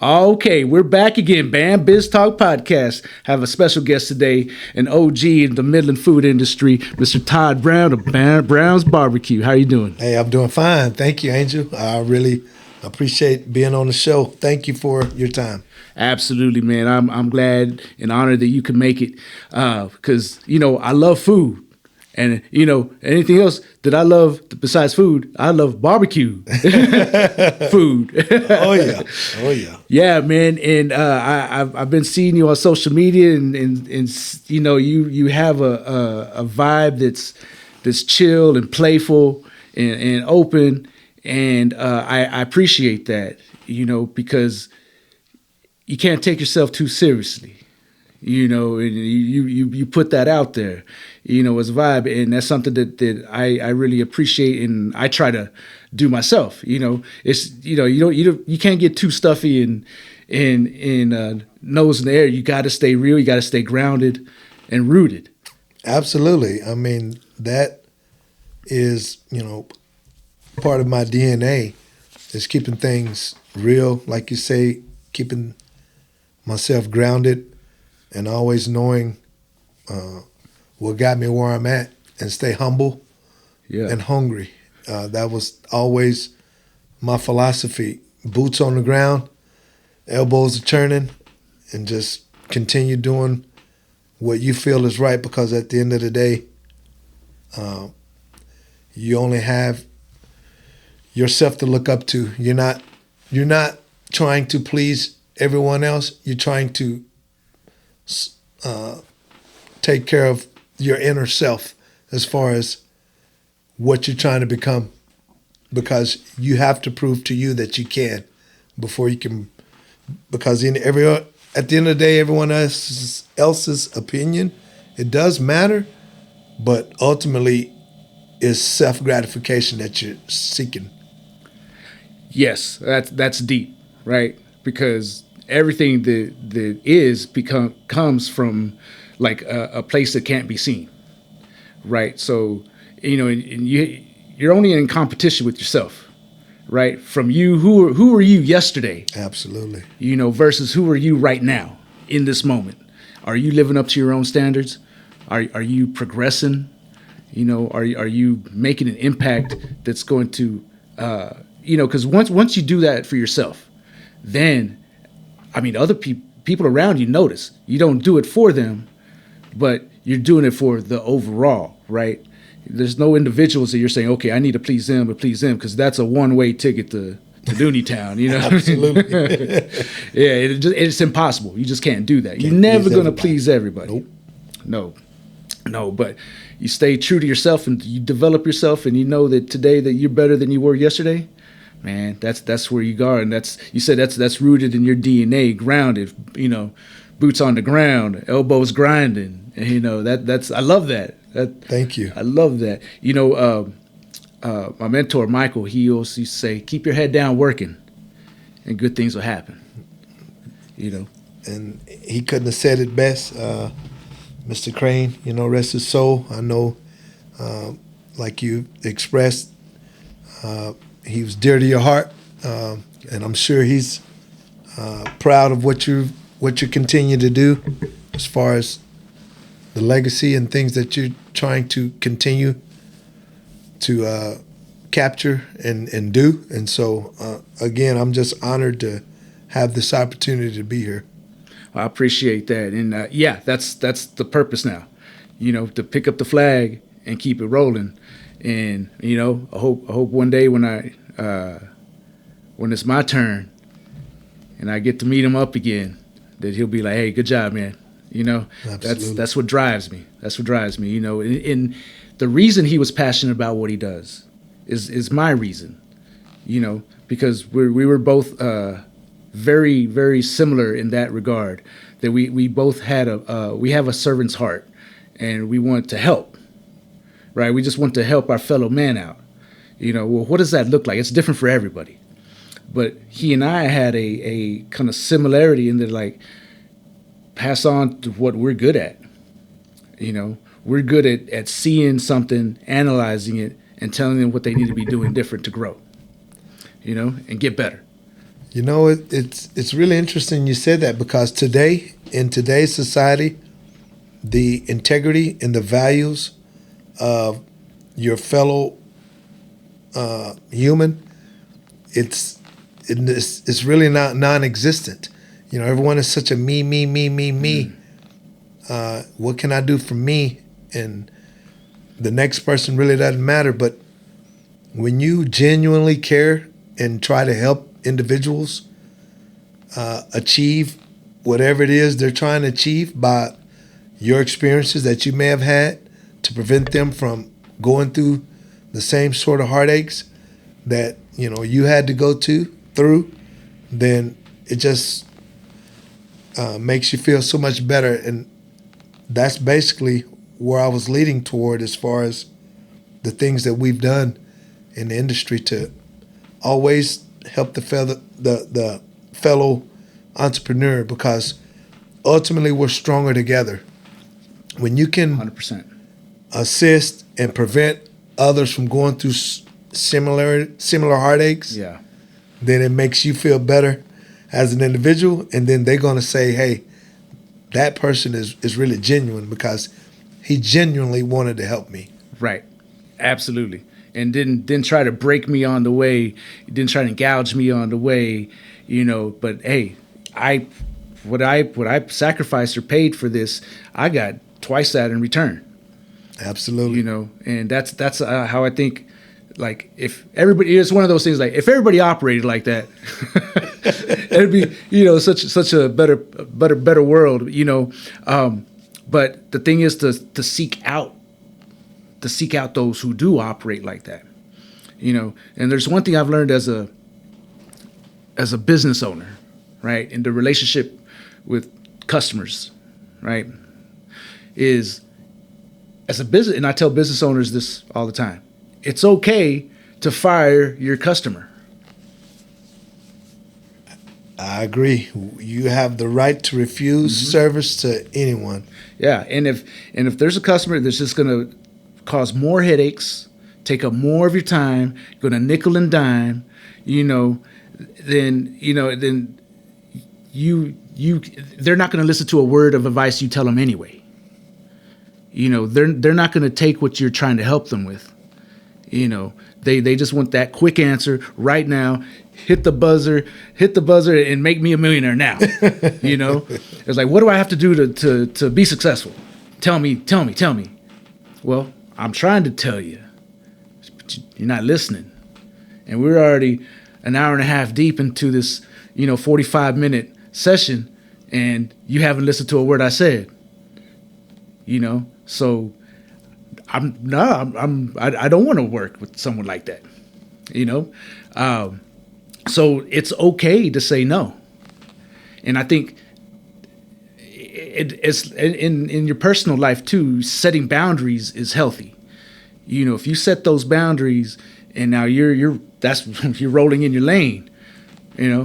Okay, we're back again. BAM BizTalk Podcast. Have a special guest today, an OG in the Midland food industry, Mr. Todd Brown of Brown's Barbecue. How are you doing? Hey, I'm doing fine. Thank you, Angel. I really appreciate being on the show. Thank you for your time. Absolutely, man. I'm glad and honored that you could make it because, I love food. And, anything else that I love besides food, I love barbecue food. Oh, yeah. Oh, yeah. Yeah, man. And I've been seeing you on social media and you have a vibe that's chill and playful and open. And I appreciate that, because you can't take yourself too seriously. And you put that out there, as a vibe, and that's something that I really appreciate, and I try to do myself. It's you can't get too stuffy and nose in the air. You got to stay real. You got to stay grounded and rooted. Absolutely. I mean, that is part of my DNA is keeping things real, like you say, keeping myself grounded. And always knowing what got me where I'm at, and stay humble and hungry. That was always my philosophy. Boots on the ground, elbows are turning, and just continue doing what you feel is right, because at the end of the day, you only have yourself to look up to. You're not trying to please everyone else. You're trying to take care of your inner self as far as what you're trying to become, because you have to prove to you that you can before you can, because at the end of the day, everyone else's opinion, it does matter, but ultimately it's self-gratification that you're seeking. Yes, that's deep, right? Because everything that comes from like a place that can't be seen, right? So, and you're only in competition with yourself, right? From you, who are you yesterday? Absolutely. Versus who are you right now in this moment? Are you living up to your own standards? Are you progressing? Are you making an impact that's going to, because once you do that for yourself, then other people around you notice. You don't do it for them, but you're doing it for the overall, right? There's no individuals that you're saying, okay, I need to please them, because that's a one-way ticket to Dooney Town, Absolutely. Yeah, it's impossible. You just can't do that. You're never going to please everybody. Nope. No, but you stay true to yourself, and you develop yourself, and you know that today that you're better than you were yesterday. Man, that's where you are, and that's rooted in your DNA, grounded. Boots on the ground, elbows grinding. And, that's I love that. Thank you. I love that. My mentor Michael, he always used to say, "Keep your head down, working, and good things will happen." And he couldn't have said it best, Mr. Crane. Rest his soul. I know, like you expressed. He was dear to your heart, and I'm sure he's proud of what you continue to do as far as the legacy and things that you're trying to continue to capture and do. And so, again, I'm just honored to have this opportunity to be here. I appreciate that, and that's the purpose now, to pick up the flag and keep it rolling. And I hope one day when it's my turn and I get to meet him up again, that he'll be like, "Hey, good job, man." That's what drives me. That's what drives me. And the reason he was passionate about what he does is my reason. Because we were both very, very similar in that regard. That we both had we have a servant's heart, and we want to help. Right, we just want to help our fellow man out. Well, what does that look like? It's different for everybody. But he and I had a kind of similarity in that, like, pass on to what we're good at. We're good at seeing something, analyzing it, and telling them what they need to be doing different to grow. And get better. You know, it's really interesting you said that, because today, in today's society, the integrity and the values of your fellow human, it's really not non-existent. You know, everyone is such a me. What can I do for me? And the next person really doesn't matter. But when you genuinely care and try to help individuals achieve whatever it is they're trying to achieve by your experiences that you may have had, to prevent them from going through the same sort of heartaches that, you know, you had to go through, then it just makes you feel so much better. And that's basically where I was leading toward, as far as the things that we've done in the industry to always help the fellow entrepreneur, because ultimately we're stronger together. When you can 100% assist and prevent others from going through similar heartaches, yeah, then it makes you feel better as an individual, and then they're going to say, hey, that person is really genuine, because he genuinely wanted to help me. Right. Absolutely. And didn't try to break me on the way, didn't try to gouge me on the way, you know, but hey, what I sacrificed or paid for this, I got twice that in return. Absolutely. You know, and that's how I think. Like, if everybody, it's one of those things, like if everybody operated like that, it'd be, you know, such a better world, you know. But the thing is to seek out those who do operate like that, you know. And there's one thing I've learned as a business owner, right, in the relationship with customers, right, is as a business, and I tell business owners this all the time, it's okay to fire your customer. I agree. You have the right to refuse service to anyone. Yeah, and if there's a customer that's just going to cause more headaches, take up more of your time, going to nickel and dime, you know, then they're not going to listen to a word of advice you tell them anyway. You know, they're not going to take what you're trying to help them with. You know, they just want that quick answer right now. Hit the buzzer, and make me a millionaire now. You know, it's like, what do I have to do to be successful? Tell me. Well, I'm trying to tell you, but you're not listening. And we're already an hour and a half deep into this, 45-minute session, and you haven't listened to a word I said. So I don't want to work with someone like that. So it's okay to say no. And I think it's in your personal life too, setting boundaries is healthy. If you set those boundaries and now you're rolling in your lane,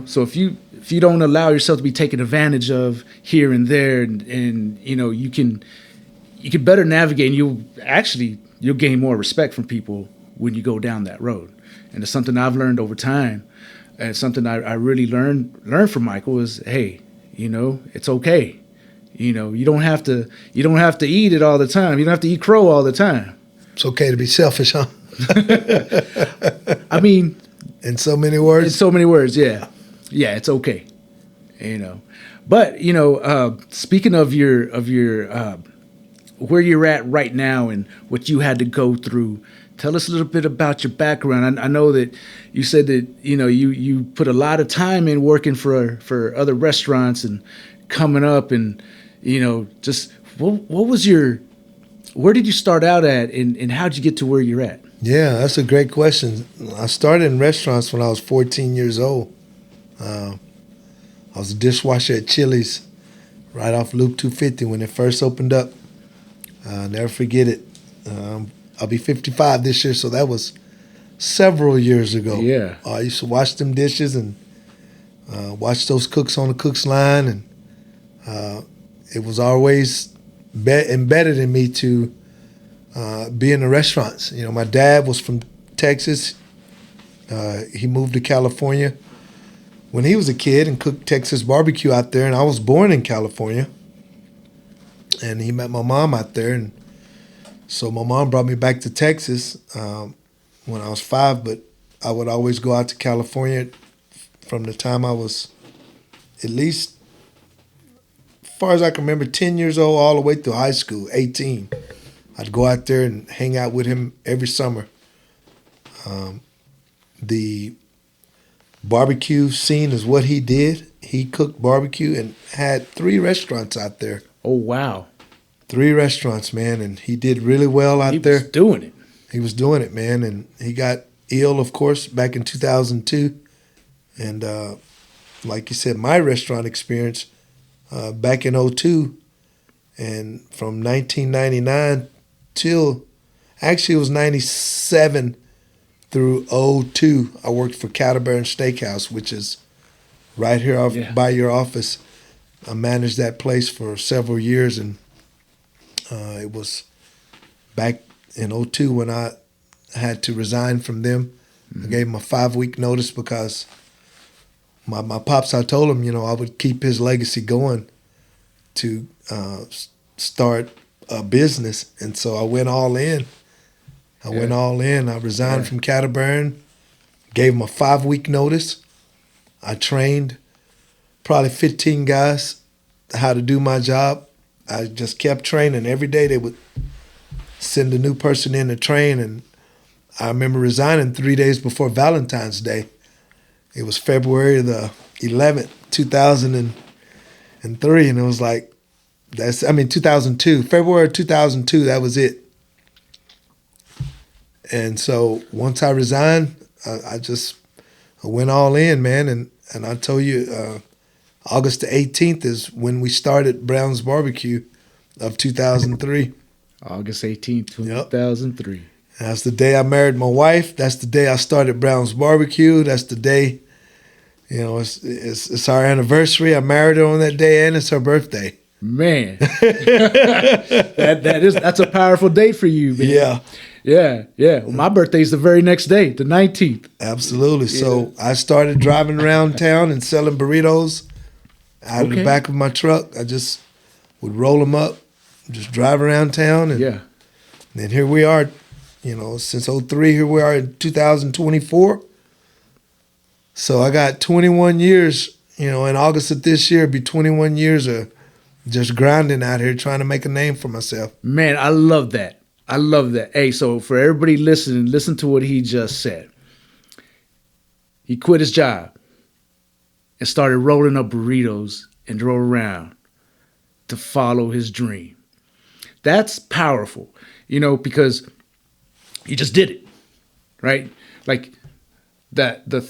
so if you don't allow yourself to be taken advantage of here and there, and you can better navigate, and you'll gain more respect from people when you go down that road. And it's something I've learned over time. And it's something I really learned from Michael is, hey, it's okay. You don't have to eat it all the time. You don't have to eat crow all the time. It's okay to be selfish, huh? I mean, in so many words. In so many words, yeah. Yeah, it's okay. But speaking of your where you're at right now and what you had to go through, tell us a little bit about your background. I know that you said that you put a lot of time in working for other restaurants and coming up, and just what was where did you start out at, and how did you get to where you're at? Yeah, that's a great question. I started in restaurants when I was 14 years old. I was a dishwasher at Chili's right off Loop 250 when it first opened up. I'll never forget it. I'll be 55 this year, so that was several years ago. Yeah. I used to wash them dishes and watch those cooks on the cook's line, and it was always embedded in me to be in the restaurants. My dad was from Texas. He moved to California when he was a kid and cooked Texas barbecue out there, and I was born in California. And he met my mom out there, and so my mom brought me back to Texas when I was 5, but I would always go out to California from the time I was at least, as far as I can remember, 10 years old all the way through high school, 18. I'd go out there and hang out with him every summer. The barbecue scene is what he did. He cooked barbecue and had 3 restaurants out there. Oh, wow. 3 restaurants, man, and he did really well out there. He was doing it. He was doing it, man, and he got ill, of course, back in 2002. And like you said, my restaurant experience back in 2002, and from 1999 till, actually it was 97 through 2002, I worked for Catabaron Steakhouse, which is right here off by your office. I managed that place for several years, and it was back in 2002 when I had to resign from them. I gave him a 5-week notice because my pops, I told him, I would keep his legacy going to start a business. And so I went all in. I resigned from Catabaron, gave him a 5-week notice. I trained probably 15 guys how to do my job. I just kept training. Every day they would send a new person in to train, and I remember resigning 3 days before Valentine's Day. It was February the 11th, 2003, and it was like, 2002. February 2002, that was it. And so once I resigned, I went all in, man, and I told you, August the 18th is when we started Brown's Barbecue of 2003. August 18th, 2003. Yep. That's the day I married my wife. That's the day I started Brown's Barbecue. That's the day, it's our anniversary. I married her on that day, and it's her birthday. Man, that's a powerful date for you, man. Yeah. Well, my birthday's the very next day, the 19th. Absolutely. Yeah. So I started driving around town and selling burritos out of the back of my truck. I just would roll them up, just drive around town, and then here we are. Since 2003, here we are in 2024. So I got 21 years. In August of this year, it'll be 21 years of just grinding out here, trying to make a name for myself. Man, I love that. Hey, so for everybody listening, listen to what he just said. He quit his job and started rolling up burritos and drove around to follow his dream. That's powerful, because he just did it, right? Like that, the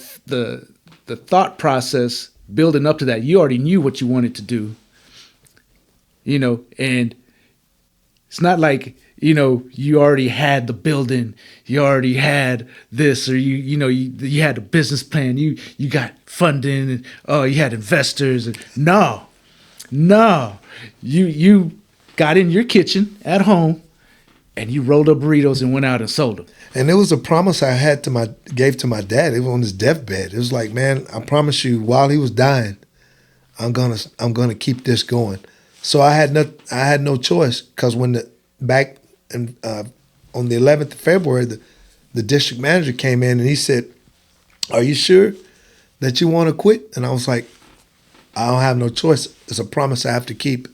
thought process building up to that, you already knew what you wanted to do, and it's not like, you already had the building, you already had this, or you had a business plan, you got funding, and you had investors. And no, you got in your kitchen at home, and you rolled up burritos and went out and sold them. And it was a promise I gave to my dad. It was on his deathbed. It was like, man, I promise you, while he was dying, I'm gonna keep this going. So I had no choice, because when back on the 11th of February, the district manager came in and he said, "Are you sure that you want to quit?" And I was like, "I don't have no choice. It's a promise I have to keep."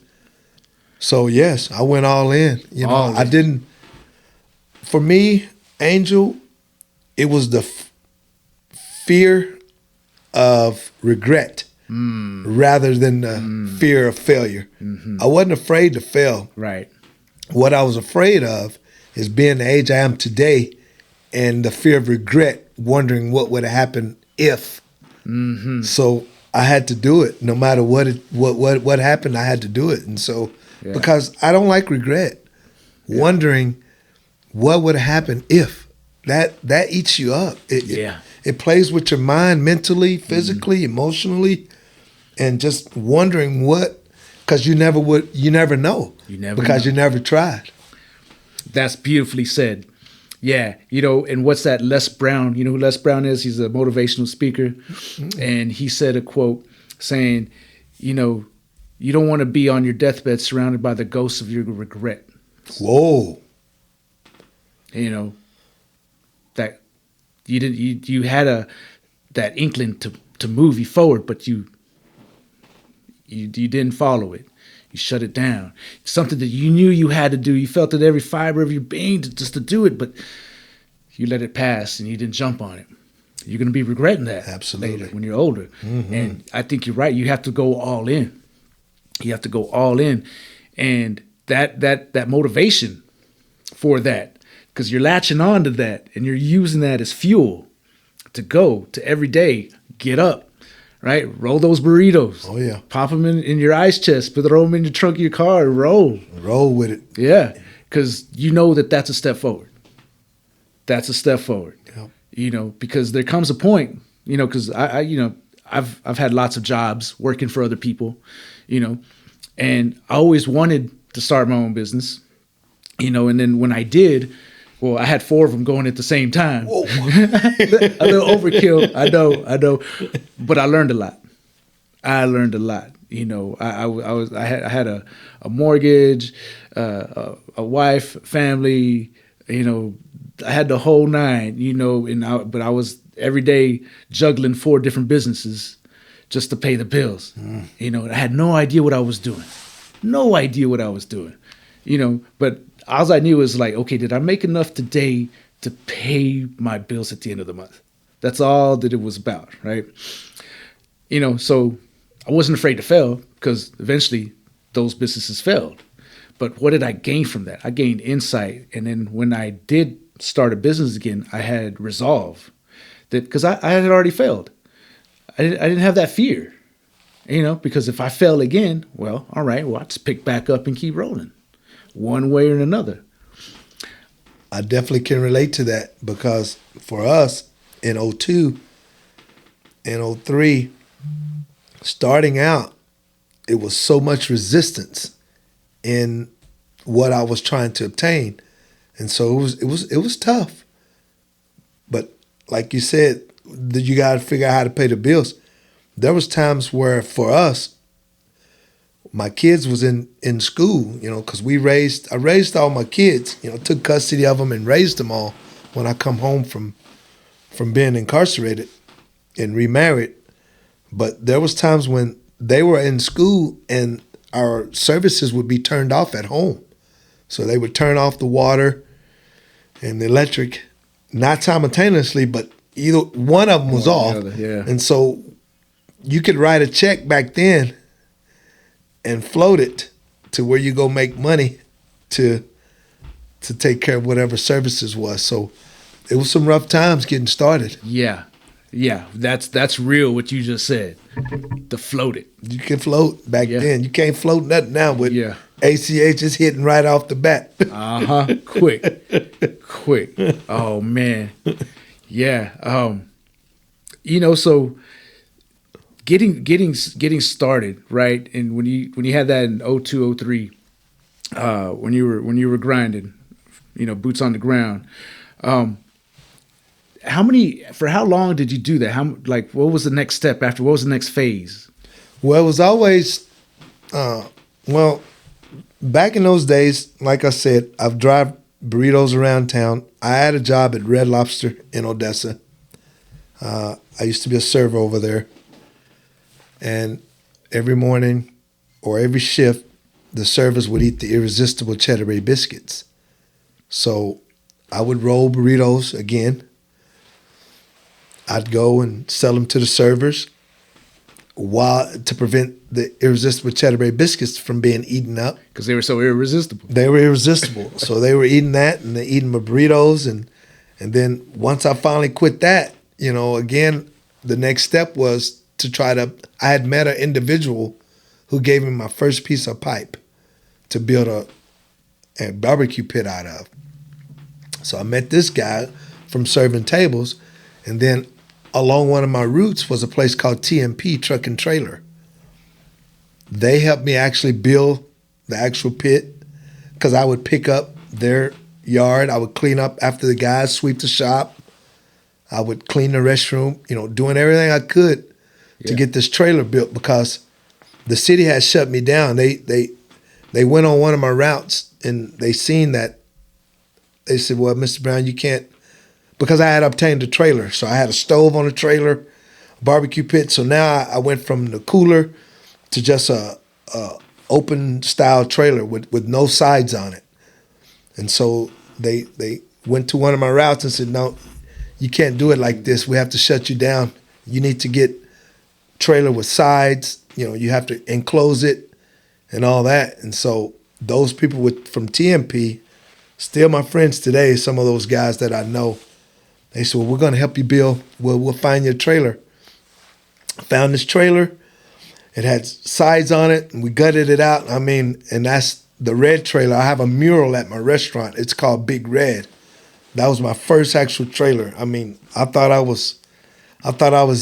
So yes, I went all in. I didn't. For me, Angel, it was the fear of regret rather than the fear of failure. Mm-hmm. I wasn't afraid to fail. Right. What I was afraid of is being the age I am today, and the fear of regret, wondering what would have happened if. Mm-hmm. So I had to do it, no matter what happened. I had to do it, and so because I don't like regret, wondering what would have happened if. That eats you up. It plays with your mind mentally, physically, emotionally, and just wondering what. Because you never know. You never tried. That's beautifully said. Yeah, and what's that? Les Brown. You know who Les Brown is? He's a motivational speaker, and he said a quote saying, you don't want to be on your deathbed surrounded by the ghosts of your regret. Whoa. That you had that inkling to move you forward, but you didn't follow it. You shut it down. It's something that you knew you had to do. You felt it every fiber of your being just to do it, but you let it pass and you didn't jump on it. You're going to be regretting that later when you're older. Mm-hmm. And I think you're right. You have to go all in. You have to go all in. And that motivation for that, because you're latching on to that and you're using that as fuel to go to every day, get up. Right? Roll those burritos. Oh, yeah. Pop them in your ice chest. Throw them in the trunk of your car and roll. Roll with it. Yeah. Because you know that's a step forward. That's a step forward. Yep. Because there comes a point, because I've had lots of jobs working for other people, and I always wanted to start my own business, and then when I did, well, I had 4 of them going at the same time. Whoa. A little overkill, I know, but I learned a lot. I had a mortgage, a wife, family. I had the whole 9. But I was every day juggling 4 different businesses just to pay the bills. I had no idea what I was doing. But all I knew was like, okay, did I make enough today to pay my bills at the end of the month? That's all that it was about, right? So I wasn't afraid to fail because eventually those businesses failed. But what did I gain from that? I gained insight. And then when I did start a business again, I had resolve that because I had already failed. I didn't have that fear, because if I fail again, well, all right, well, I'll just pick back up and keep rolling. One way or another. I definitely can relate to that because for us in 02 and 03, starting out, it was so much resistance in what I was trying to obtain. And so it was tough. But like you said, you got to figure out how to pay the bills. There was times where for us, my kids was in school, because I raised all my kids, took custody of them and raised them all when I come home from being incarcerated and remarried. But there was times when they were in school and our services would be turned off at home. So they would turn off the water and the electric, not simultaneously, but either one of them was off. Yeah. And so you could write a check back then and float it to where you go make money to take care of whatever services was. So it was some rough times getting started. Yeah. That's real what you just said. To float it. You can float back then. You can't float nothing now with ACH is hitting right off the bat. Quick. Oh man. Yeah. So getting started, right? And when you had that in 02, 03, when you were grinding, boots on the ground, for how long did you do that? What was the next step after? What was the next phase? Well, it was always, back in those days, like I said, I've drive burritos around town. I had a job at Red Lobster in Odessa. I used to be a server over there. And every morning or every shift, the servers would eat the irresistible cheddar bay biscuits. So I would roll burritos again. I'd go and sell them to the servers to prevent the irresistible cheddar bay biscuits from being eaten up. Because they were so irresistible. So they were eating that and they eating my burritos. And then once I finally quit that, again, the next step was I had met an individual who gave me my first piece of pipe to build a barbecue pit out of. So I met this guy from serving tables, and then along one of my routes was a place called TMP Truck and Trailer. They helped me actually build the actual pit because I would pick up their yard. I would clean up after the guys, sweep the shop. I would clean the restroom, doing everything I could to get this trailer built because the city had shut me down. They went on one of my routes and they seen that. They said, well, Mr. Brown, you can't, because I had obtained a trailer. So I had a stove on the trailer, a barbecue pit. So now I went from the cooler to just a open style trailer with no sides on it. And so they went to one of my routes and said, no, you can't do it like this. We have to shut you down. You need to get trailer with sides. You have to enclose it and all that. And so those people from TMP, still my friends today, some of those guys that I know, they said, well, we're going to help you build. We'll find you a trailer. I found this trailer. It had sides on it, and we gutted it out. And that's the red trailer. I have a mural at my restaurant. It's called Big Red. That was my first actual trailer. I thought I was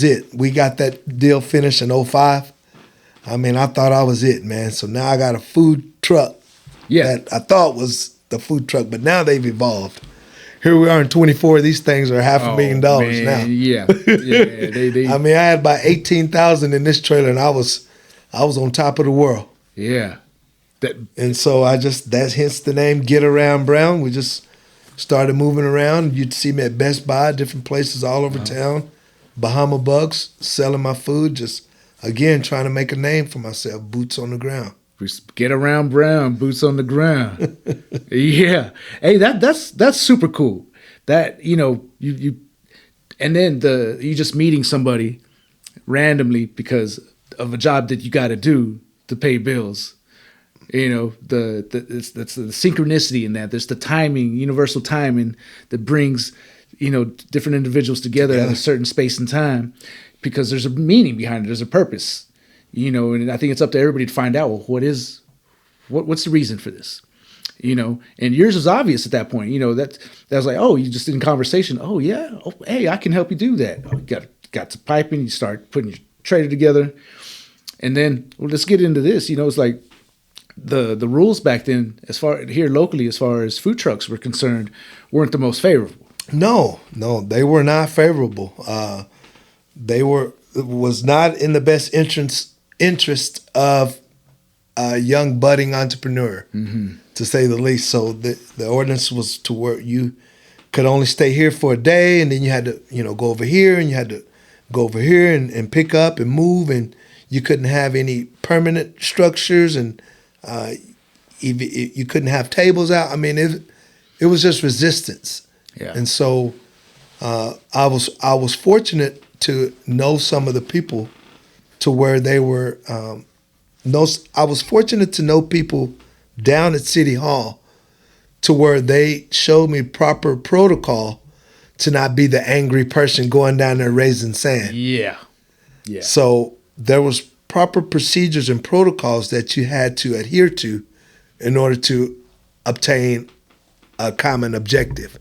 it. We got that deal finished in 2005. I thought I was it, man. So now I got a food truck that I thought was the food truck, but now they've evolved. Here we are in 24. These things are $500,000 now. Yeah. They I had about 18,000 in this trailer, and I was on top of the world. Yeah. And so that's hence the name Get Around Brown. We just started moving around. You'd see me at Best Buy, different places all over town, Bahama Bugs, selling my food, just, again, trying to make a name for myself, boots on the ground. Get Around Brown, boots on the ground. Yeah. Hey, that's super cool. That, you and then you just meeting somebody randomly because of a job that you got to do to pay bills. That's the synchronicity in that. There's the timing, universal timing that brings, different individuals together in a certain space and time because there's a meaning behind it. There's a purpose, and I think it's up to everybody to find out, well, what's the reason for this? And yours was obvious at that point. That was like, oh, you just in conversation. Oh yeah. Oh, hey, I can help you do that. Oh, you got to piping. You start putting your trailer together, and then let's get into this. It's like the rules back then, as far here locally, as far as food trucks were concerned, weren't the most favorable. No, they were not favorable. Was not in the best interest of a young budding entrepreneur, to say the least. So the ordinance was to where you could only stay here for a day, and then you had to go over here, and you had to go over here and pick up and move, and you couldn't have any permanent structures, and you couldn't have tables out. It was just resistance. Yeah. And so I was fortunate to know some of the people to where they were. I was fortunate to know people down at City Hall to where they showed me proper protocol to not be the angry person going down there raising sand. Yeah. So there was proper procedures and protocols that you had to adhere to in order to obtain a common objective.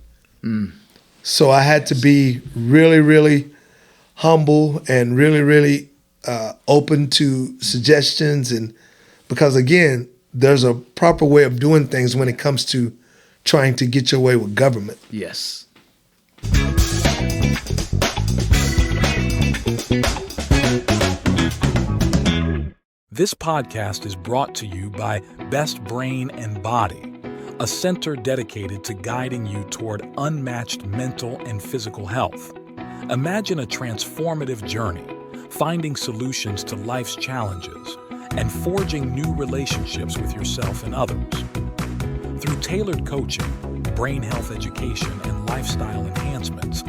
So I had to be really, really humble and really, really open to suggestions, and because again, there's a proper way of doing things when it comes to trying to get your way with government. Yes. This podcast is brought to you by Best Brain and Body, a center dedicated to guiding you toward unmatched mental and physical health. Imagine a transformative journey, finding solutions to life's challenges, and forging new relationships with yourself and others. Through tailored coaching, brain health education, and lifestyle enhancements,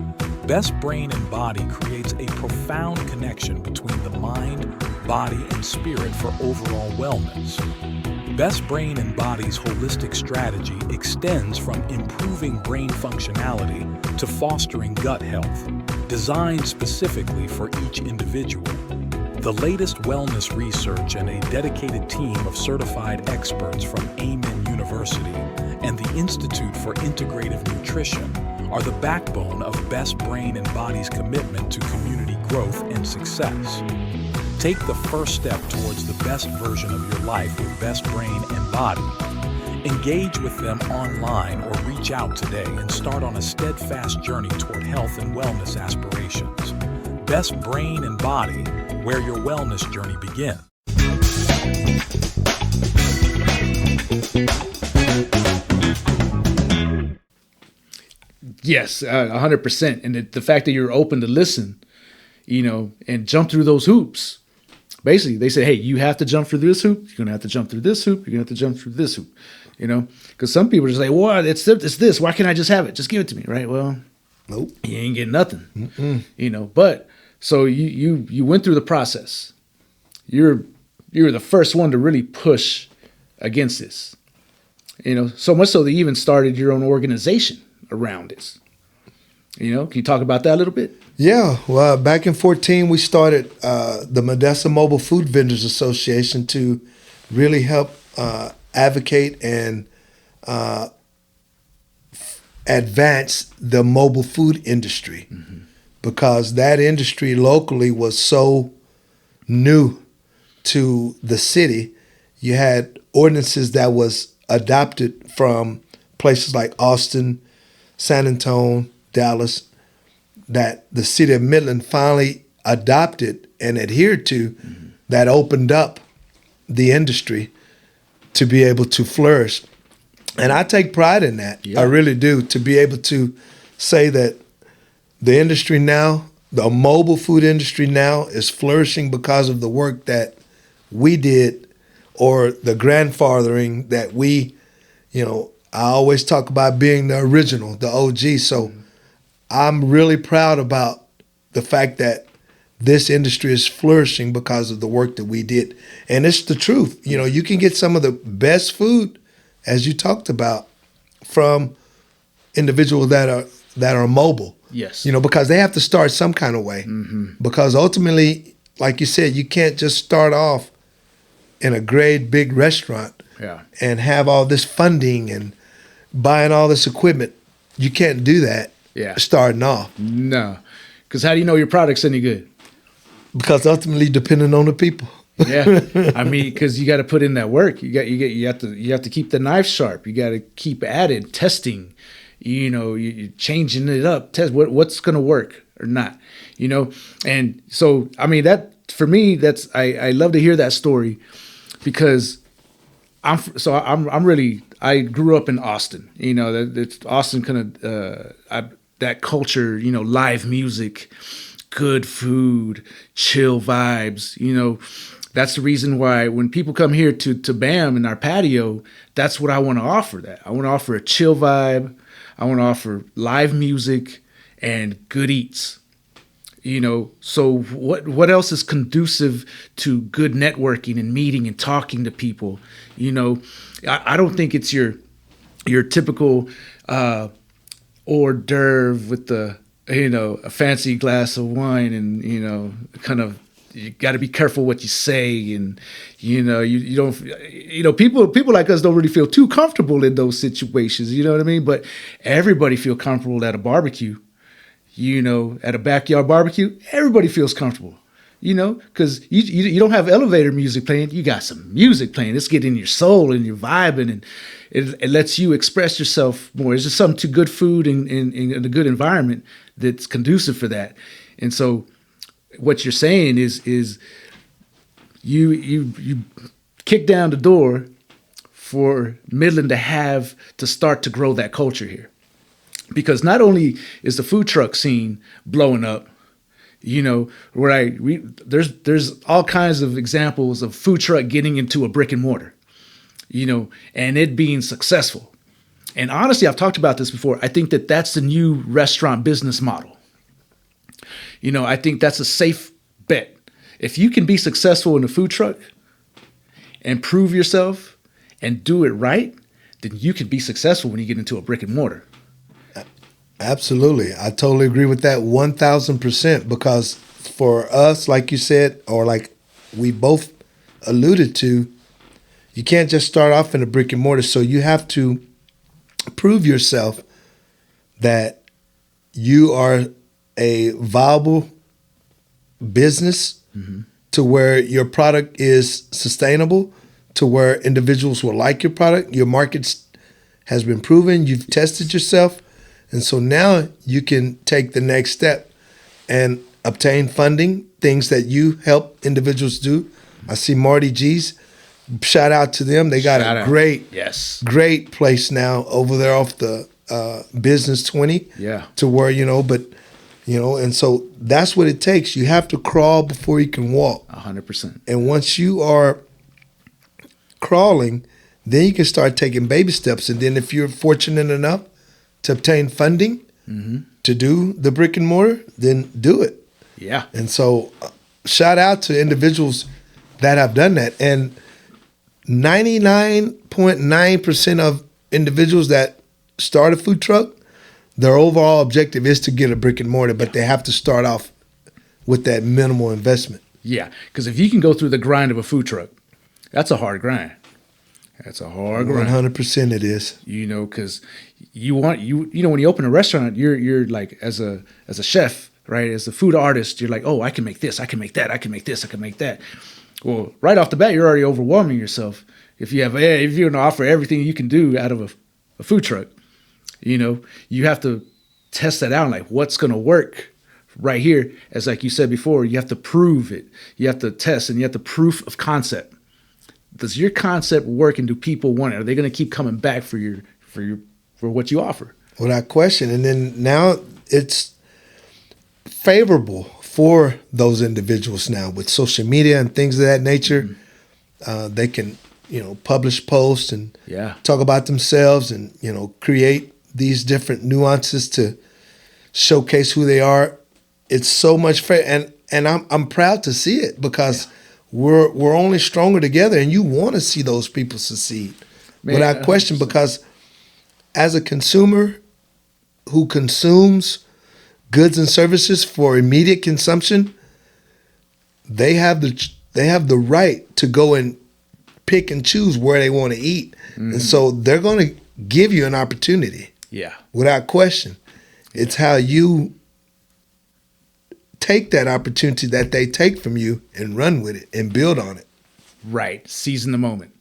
Best Brain and Body creates a profound connection between the mind, body, and spirit for overall wellness. Best Brain and Body's holistic strategy extends from improving brain functionality to fostering gut health, designed specifically for each individual. The latest wellness research and a dedicated team of certified experts from Amen University and the Institute for Integrative Nutrition are the backbone of Best Brain and Body's commitment to community growth and success. Take the first step towards the best version of your life with Best Brain and Body. Engage with them online or reach out today and start on a steadfast journey toward health and wellness aspirations. Best Brain and Body, where your wellness journey begins. Yes, 100%. And the fact that you're open to listen, and jump through those hoops. Basically, they say, hey, you have to jump through this hoop. You're going to have to jump through this hoop. You're going to have to jump through this hoop, Because some people just say, well, it's this. Why can't I just have it? Just give it to me, right? Well, nope. You ain't getting nothing, But so you went through the process. You're the first one to really push against this, so much so that you even started your own organization around this. Can you talk about that a little bit? Yeah, well, back in 2014, we started the Modesto Mobile Food Vendors Association to really help advocate and advance the mobile food industry, because that industry locally was so new to the city. You had ordinances that was adopted from places like Austin, San Antonio, Dallas, that the city of Midland finally adopted and adhered to, that opened up the industry to be able to flourish. And I take pride in that. Yeah. I really do, to be able to say that the industry now, the mobile food industry now, is flourishing because of the work that we did, or the grandfathering that we, I always talk about being the original, the OG. So I'm really proud about the fact that this industry is flourishing because of the work that we did. And it's the truth. You can get some of the best food, as you talked about, from individuals that are mobile. Yes. Because they have to start some kind of way. Because ultimately, like you said, you can't just start off in a great big restaurant and have all this funding and buying all this equipment. You can't do that starting off. No. Because how do you know your product's any good? Because ultimately depending on the people. Yeah. I mean, because you got to put in that work. You have to keep the knife sharp. You got to keep at it, testing. You're changing it up. Test what's going to work or not. And so I mean, that for me, that's I love to hear that story, because I grew up in Austin. That Austin kind of that culture. Live music, good food, chill vibes. That's the reason why when people come here to BAM in our patio, that's what I want to offer. That I want to offer a chill vibe. I want to offer live music and good eats. So what else is conducive to good networking and meeting and talking to people? I don't think it's your typical hors d'oeuvre with the a fancy glass of wine and kind of, you got to be careful what you say, and you don't people like us don't really feel too comfortable in those situations. You know what I mean? But everybody feel comfortable at a barbecue. At a backyard barbecue, everybody feels comfortable. Because you don't have elevator music playing. You got some music playing. It's getting your soul and you're vibing, and it lets you express yourself more. It's just something to good food and in a good environment that's conducive for that. And so what you're saying is you kick down the door for Midland to start to grow that culture here. Because not only is the food truck scene blowing up, there's all kinds of examples of food truck getting into a brick and mortar, and it being successful. And honestly, I've talked about this before. I think that that's the new restaurant business model. I think that's a safe bet. If you can be successful in a food truck and prove yourself and do it right, then you can be successful when you get into a brick and mortar. Absolutely. I totally agree with that 1,000%, because for us, like you said, or like we both alluded to, you can't just start off in a brick and mortar. So you have to prove yourself that you are a viable business to where your product is sustainable, to where individuals will like your product. Your market has been proven. You've tested yourself. And so now you can take the next step and obtain funding, things that you help individuals do. I see Marty G's. Shout out to them. They got a great place now over there off the Business 20. Yeah. To where, and so that's what it takes. You have to crawl before you can walk. 100%. And once you are crawling, then you can start taking baby steps. And then if you're fortunate enough to obtain funding to do the brick and mortar, then do it. Yeah. And so shout out to individuals that have done that. And 99.9% of individuals that start a food truck, their overall objective is to get a brick and mortar, but they have to start off with that minimal investment. Yeah, because if you can go through the grind of a food truck, that's a hard grind. That's a hard grind. 100% it is. Because when you open a restaurant, you're like as a chef, right? As a food artist, you're like, oh, I can make this, I can make that, I can make this, I can make that. Well, right off the bat, you're already overwhelming yourself. If you're going to offer everything you can do out of a food truck, you have to test that out. Like, what's going to work right here? As like you said before, you have to prove it. You have to test, and you have the proof of concept. Does your concept work, and do people want it? Are they going to keep coming back for what you offer? Without question. And then now it's favorable for those individuals now with social media and things of that nature. They can, publish posts and talk about themselves and, create these different nuances to showcase who they are. It's so much fair. And I'm proud to see it because we're only stronger together, and you want to see those people succeed. Without question, because as a consumer who consumes goods and services for immediate consumption, they have the right to go and pick and choose where they want to eat. And so they're going to give you an opportunity. Yeah. Without question. It's how you take that opportunity that they take from you and run with it and build on it. Right. Season the moment.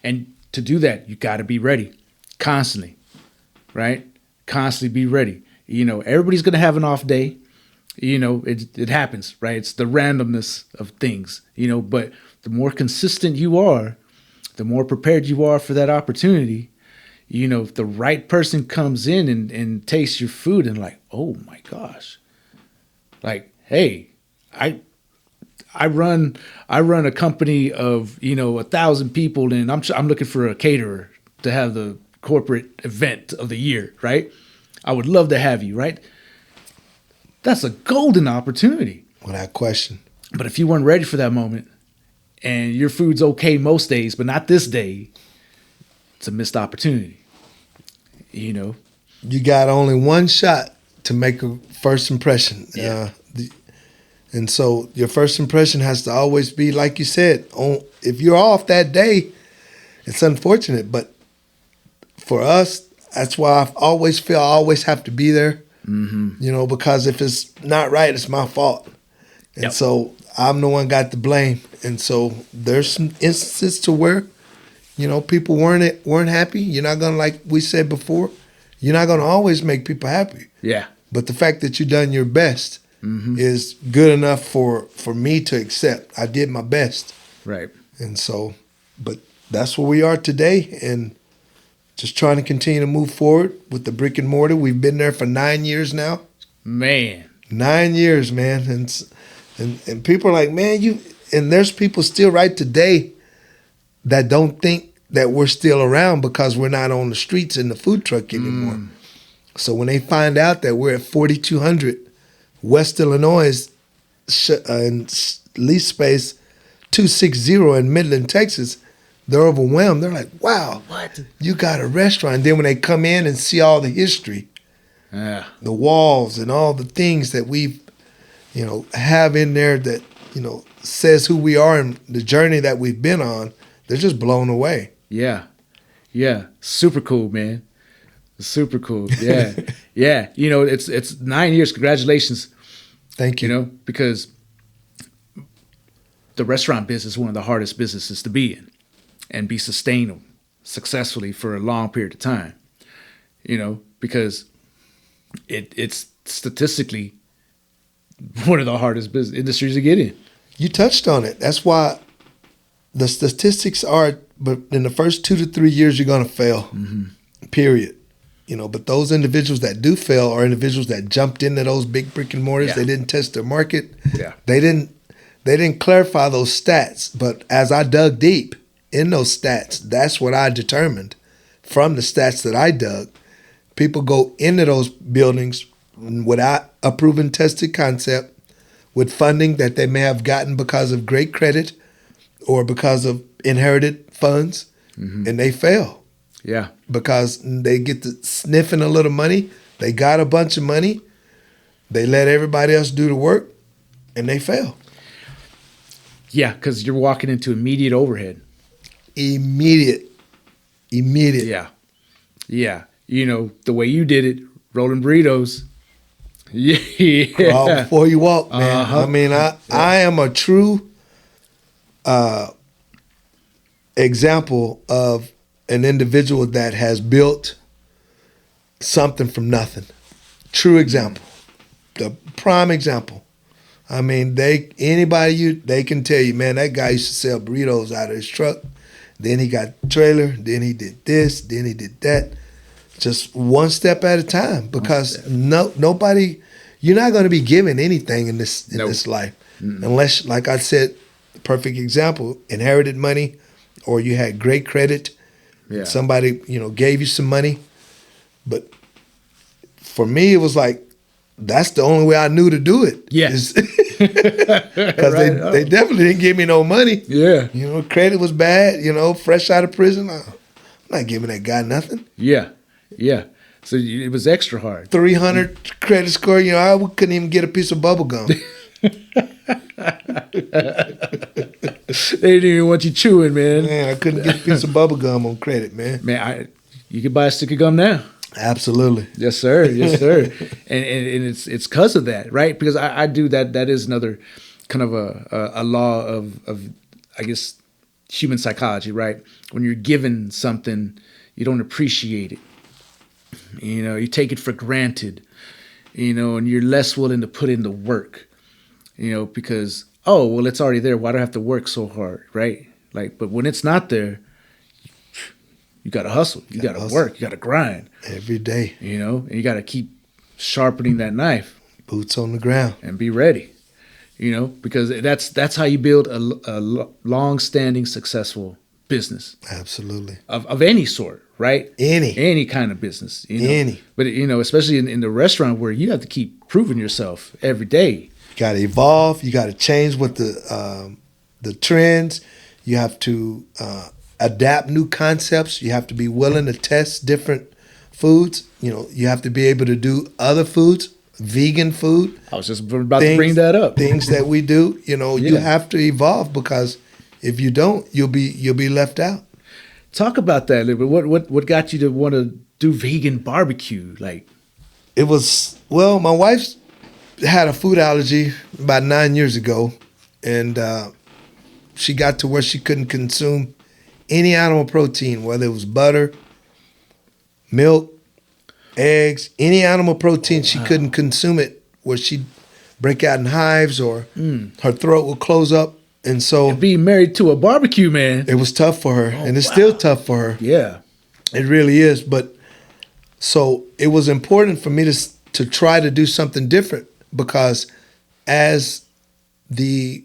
And to do that, you got to be ready constantly, right? Constantly be ready. Everybody's going to have an off day. It happens, right? It's the randomness of things, but the more consistent you are, the more prepared you are for that opportunity. If the right person comes in and tastes your food and like, oh my gosh, like, hey, I run a company of 1,000 people, and I'm looking for a caterer to have the corporate event of the year, right? I would love to have you, right? That's a golden opportunity. Without question. But if you weren't ready for that moment and your food's okay most days, but not this day, it's a missed opportunity. You got only one shot to make a first impression. Yeah. And so your first impression has to always be, like you said, if you're off that day, it's unfortunate. But for us, that's why I always feel I always have to be there, because if it's not right, it's my fault. And so I'm the one got the blame. And so there's some instances to where, people weren't happy. You're not going to, like we said before, you're not going to always make people happy. Yeah. But the fact that you've done your best is good enough for me to accept. I did my best. Right. And so, but that's where we are today. And just trying to continue to move forward with the brick and mortar. We've been there for 9 years now. Man. 9 years, man. And people are like, man, and there's people still right today that don't think that we're still around because we're not on the streets in the food truck anymore. So when they find out that we're at 4200 West Illinois and lease space 260 in Midland, Texas, they're overwhelmed. They're like, wow, what? You got a restaurant. And then when they come in and see all the history, the walls and all the things that we, have in there that, says who we are and the journey that we've been on, they're just blown away. Yeah. Yeah. Super cool, man. Super cool. Yeah. Yeah. It's 9 years. Congratulations. Thank you. Because the restaurant business is one of the hardest businesses to be in. and be sustainable successfully for a long period of time, because it's statistically one of the hardest business industries to get in. You touched on it. That's why the statistics are, but in the first 2 to 3 years, you're going to fail, period. But those individuals that do fail are individuals that jumped into those big brick and mortars. Yeah. They didn't test their market. Yeah. They didn't clarify those stats. But as I dug deep in those stats, that's what I determined from the stats that I dug. People go into those buildings without a proven tested concept, with funding that they may have gotten because of great credit or because of inherited funds, and they fail. Yeah. Because they get to sniffing a little money. They got a bunch of money. They let everybody else do the work, and they fail. Yeah, because you're walking into immediate overhead. Immediate. Yeah. The way you did it, rolling burritos. Yeah. Crawl before you walk, man. Uh-huh. I mean, I am a true example of an individual that has built something from nothing. True example. The prime example. I mean, they can tell you, man, that guy used to sell burritos out of his truck. Then he got the trailer. Then he did this. Then he did that. Just one step at a time, because nobody, you're not going to be given anything in this life unless, like I said, perfect example, inherited money, or you had great credit. Yeah. Somebody gave you some money. But for me, it was like, that's the only way I knew to do it. Yes. Because they definitely didn't give me no money. Yeah. Credit was bad. Fresh out of prison, I'm not giving that guy nothing. Yeah. So it was extra hard. 300 credit score. I couldn't even get a piece of bubble gum. They didn't even want you chewing, man. Man, I couldn't get a piece of bubble gum on credit, man. Man, you could buy a stick of gum now. Absolutely. Yes, sir. Yes, sir. and it's because of that, right? Because I do that. That is another kind of a law of I guess human psychology, right? When you're given something, you don't appreciate it. You take it for granted. And you're less willing to put in the work. Because it's already there. Why do I have to work so hard, right? But when it's not there, you got to hustle. You got to work. You got to grind. Every day. And you got to keep sharpening that knife. Boots on the ground. And be ready. Because that's how you build a long-standing, successful business. Absolutely. Of any sort, right? Any kind of business. Any. But, especially in the restaurant where you have to keep proving yourself every day. You got to evolve. You got to change with the trends. You have to adapt new concepts. You have to be willing to test different foods. You have to be able to do other foods, vegan food. I was just about to bring that up. Things that we do. You have to evolve, because if you don't, you'll be left out. Talk about that a little bit. What got you to want to do vegan barbecue? It was, my wife had a food allergy about 9 years ago, and she got to where she couldn't consume any animal protein, whether it was butter, milk, eggs, any animal protein. She couldn't consume it, where she'd break out in hives or her throat would close up. And so being married to a barbecue man, it was tough for her, and it's still tough for her. Yeah, it really is. But so it was important for me to try to do something different, because as the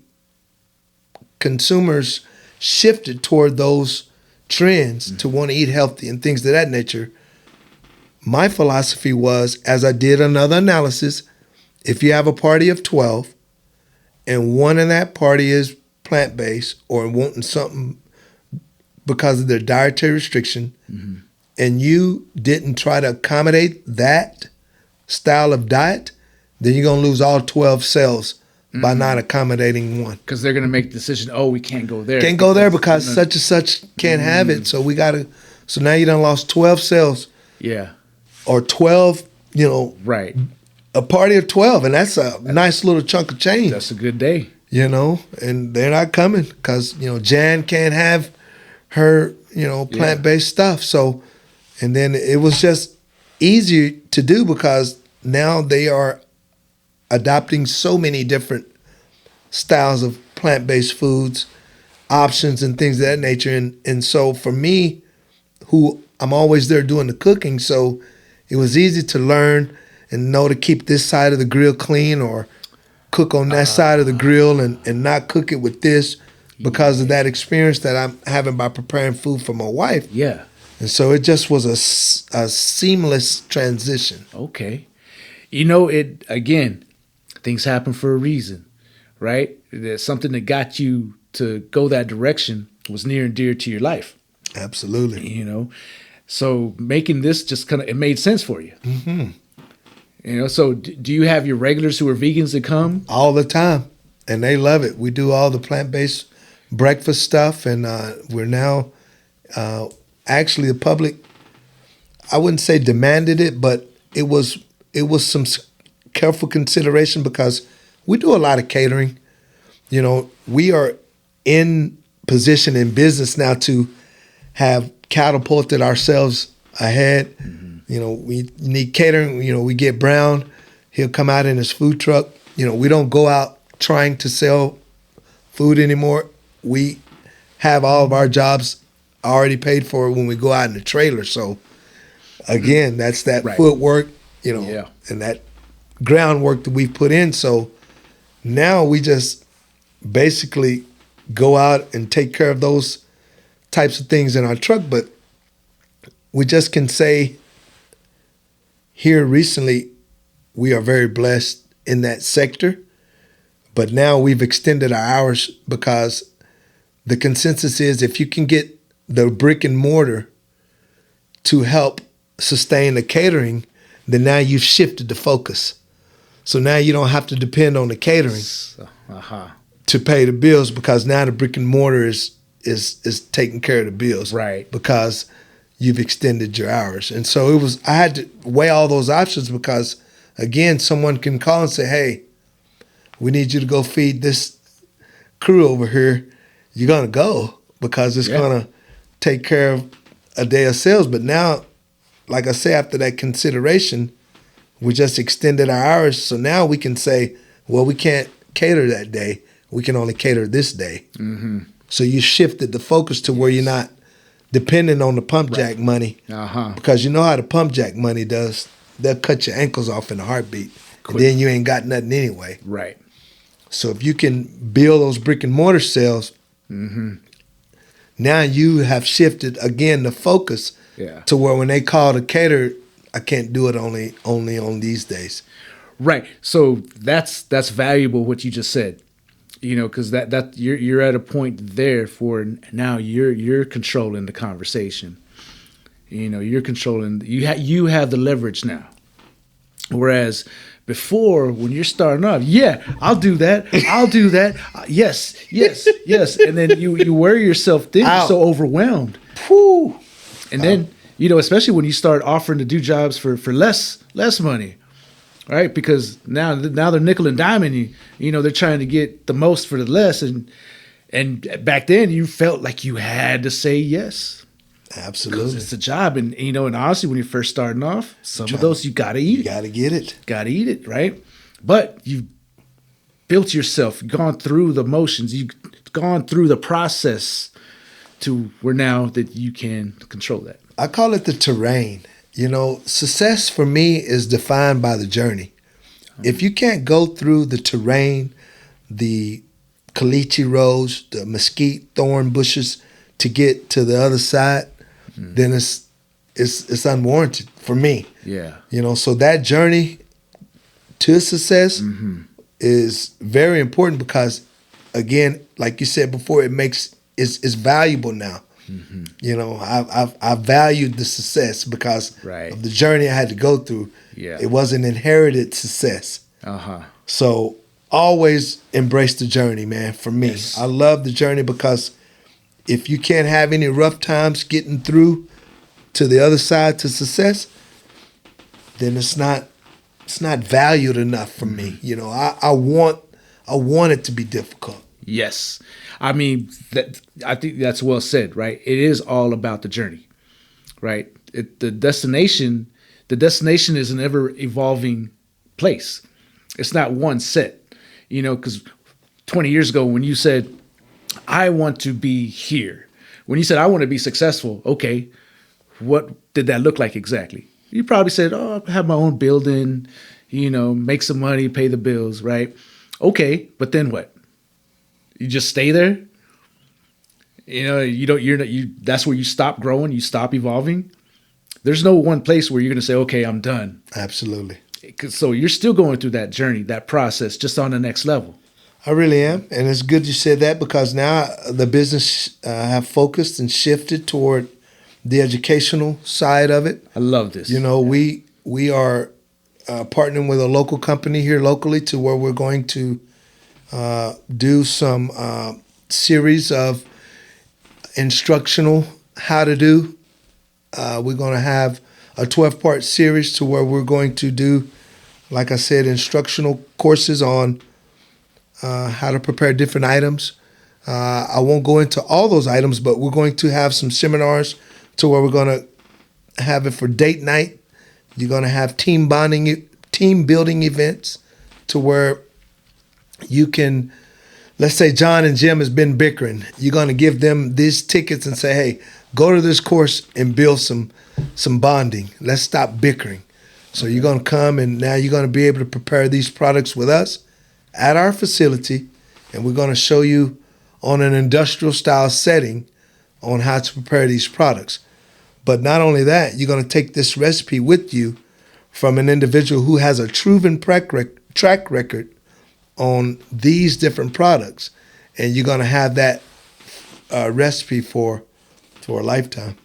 consumers shifted toward those trends to want to eat healthy and things of that nature, my philosophy was, as I did another analysis, if you have a party of 12 and one in that party is plant-based or wanting something because of their dietary restriction, and you didn't try to accommodate that style of diet, then you're going to lose all 12 sales by not accommodating one. Because they're going to make the decision, we can't go there. Can't go there because such and such can't have it. So so now you done lost 12 sales. Yeah. Or 12, Right. A party of 12, and that's a nice little chunk of change. That's a good day. And they're not coming because, Jan can't have her, plant-based stuff. So, and then it was just easier to do because now they are adopting so many different styles of plant-based foods, options and things of that nature. And so for me, who I'm always there doing the cooking, so it was easy to learn and know to keep this side of the grill clean or cook on that side of the grill and not cook it with this because of that experience that I'm having by preparing food for my wife. Yeah. And so it just was a seamless transition. Okay. Again, things happen for a reason, right? There's something that got you to go that direction was near and dear to your life. Absolutely. So making this just it made sense for you. Mm-hmm. So do you have your regulars who are vegans that come? All the time. And they love it. We do all the plant-based breakfast stuff. And we're now actually the public, I wouldn't say demanded it, but it was some careful consideration because we do a lot of catering. We are in position in business now to have catapulted ourselves ahead. Mm-hmm. We need catering. We get Brown. He'll come out in his food truck. We don't go out trying to sell food anymore. We have all of our jobs already paid for when we go out in the trailer. So again, that's that footwork, and that groundwork that we've put in. So now we just basically go out and take care of those types of things in our truck. But we just can say here recently, we are very blessed in that sector. But now we've extended our hours because the consensus is if you can get the brick and mortar to help sustain the catering, then now you've shifted the focus. So now you don't have to depend on the catering to pay the bills because now the brick and mortar is taking care of the bills. Right. Because you've extended your hours. And so I had to weigh all those options because, again, someone can call and say, hey, we need you to go feed this crew over here. You're going to go because it's going to take care of a day of sales. But now, like I say, after that consideration, we just extended our hours. So now we can say, well, we can't cater that day. We can only cater this day. Mm-hmm. So you shifted the focus to where you're not depending on the pump jack money. Because you know how the pump jack money does. They'll cut your ankles off in a heartbeat. Quick. And then you ain't got nothing anyway. Right. So if you can build those brick and mortar sales, now you have shifted again the focus to where when they call to cater, I can't do it only on these days. Right. So that's valuable what you just said. Because that you're at a point there for now you're controlling the conversation. You're controlling. You have the leverage now. Whereas before, when you're starting off, I'll do that. Yes. And then you wear yourself thin, you're so overwhelmed. Whew. And then, especially when you start offering to do jobs for less money, right? Because now they're nickel and diming you. They're trying to get the most for the less. And back then you felt like you had to say yes. Absolutely. It's a job. And honestly, when you're first starting off, some of those you got to eat. You got to get it. Got to eat it, right? But you've built yourself, you've gone through the motions, you've gone through the process to where now that you can control that. I call it the terrain. Success for me is defined by the journey. If you can't go through the terrain, the caliche roads, the mesquite thorn bushes to get to the other side, then it's unwarranted for me. Yeah. So that journey to success is very important because, again, like you said before, it's valuable now. I've valued the success because of the journey I had to go through. Yeah. It was an inherited success. So always embrace the journey, man, for me. Yes. I love the journey because if you can't have any rough times getting through to the other side to success, then it's not valued enough for me. I want it to be difficult. Yes. I mean, I think that's well said, right? It is all about the journey, right? The destination is an ever evolving place. It's not one set, because 20 years ago when you said, I want to be here, when you said, I want to be successful, okay, what did that look like exactly? You probably said, oh, I have my own building, make some money, pay the bills, right? Okay, but then what? You just stay there? That's where you stop growing, you stop evolving. There's no one place where you're going to say, okay, I'm done. Absolutely. So you're still going through that journey, that process, just on the next level. I really am. And it's good you said that, because now the business have focused and shifted toward the educational side of it. I love this. We are partnering with a local company here locally to where we're going to do some series of instructional how to do. We're going to have a 12-part series to where we're going to do, like I said, instructional courses on how to prepare different items. I won't go into all those items, but we're going to have some seminars to where we're going to have it for date night. You're going to have team building events to where you can, let's say John and Jim has been bickering. You're going to give them these tickets and say, hey, go to this course and build some bonding. Let's stop bickering. So you're going to come, and now you're going to be able to prepare these products with us at our facility, and we're going to show you on an industrial style setting on how to prepare these products. But not only that, you're going to take this recipe with you from an individual who has a proven track record on these different products, and you're going to have that recipe for a lifetime.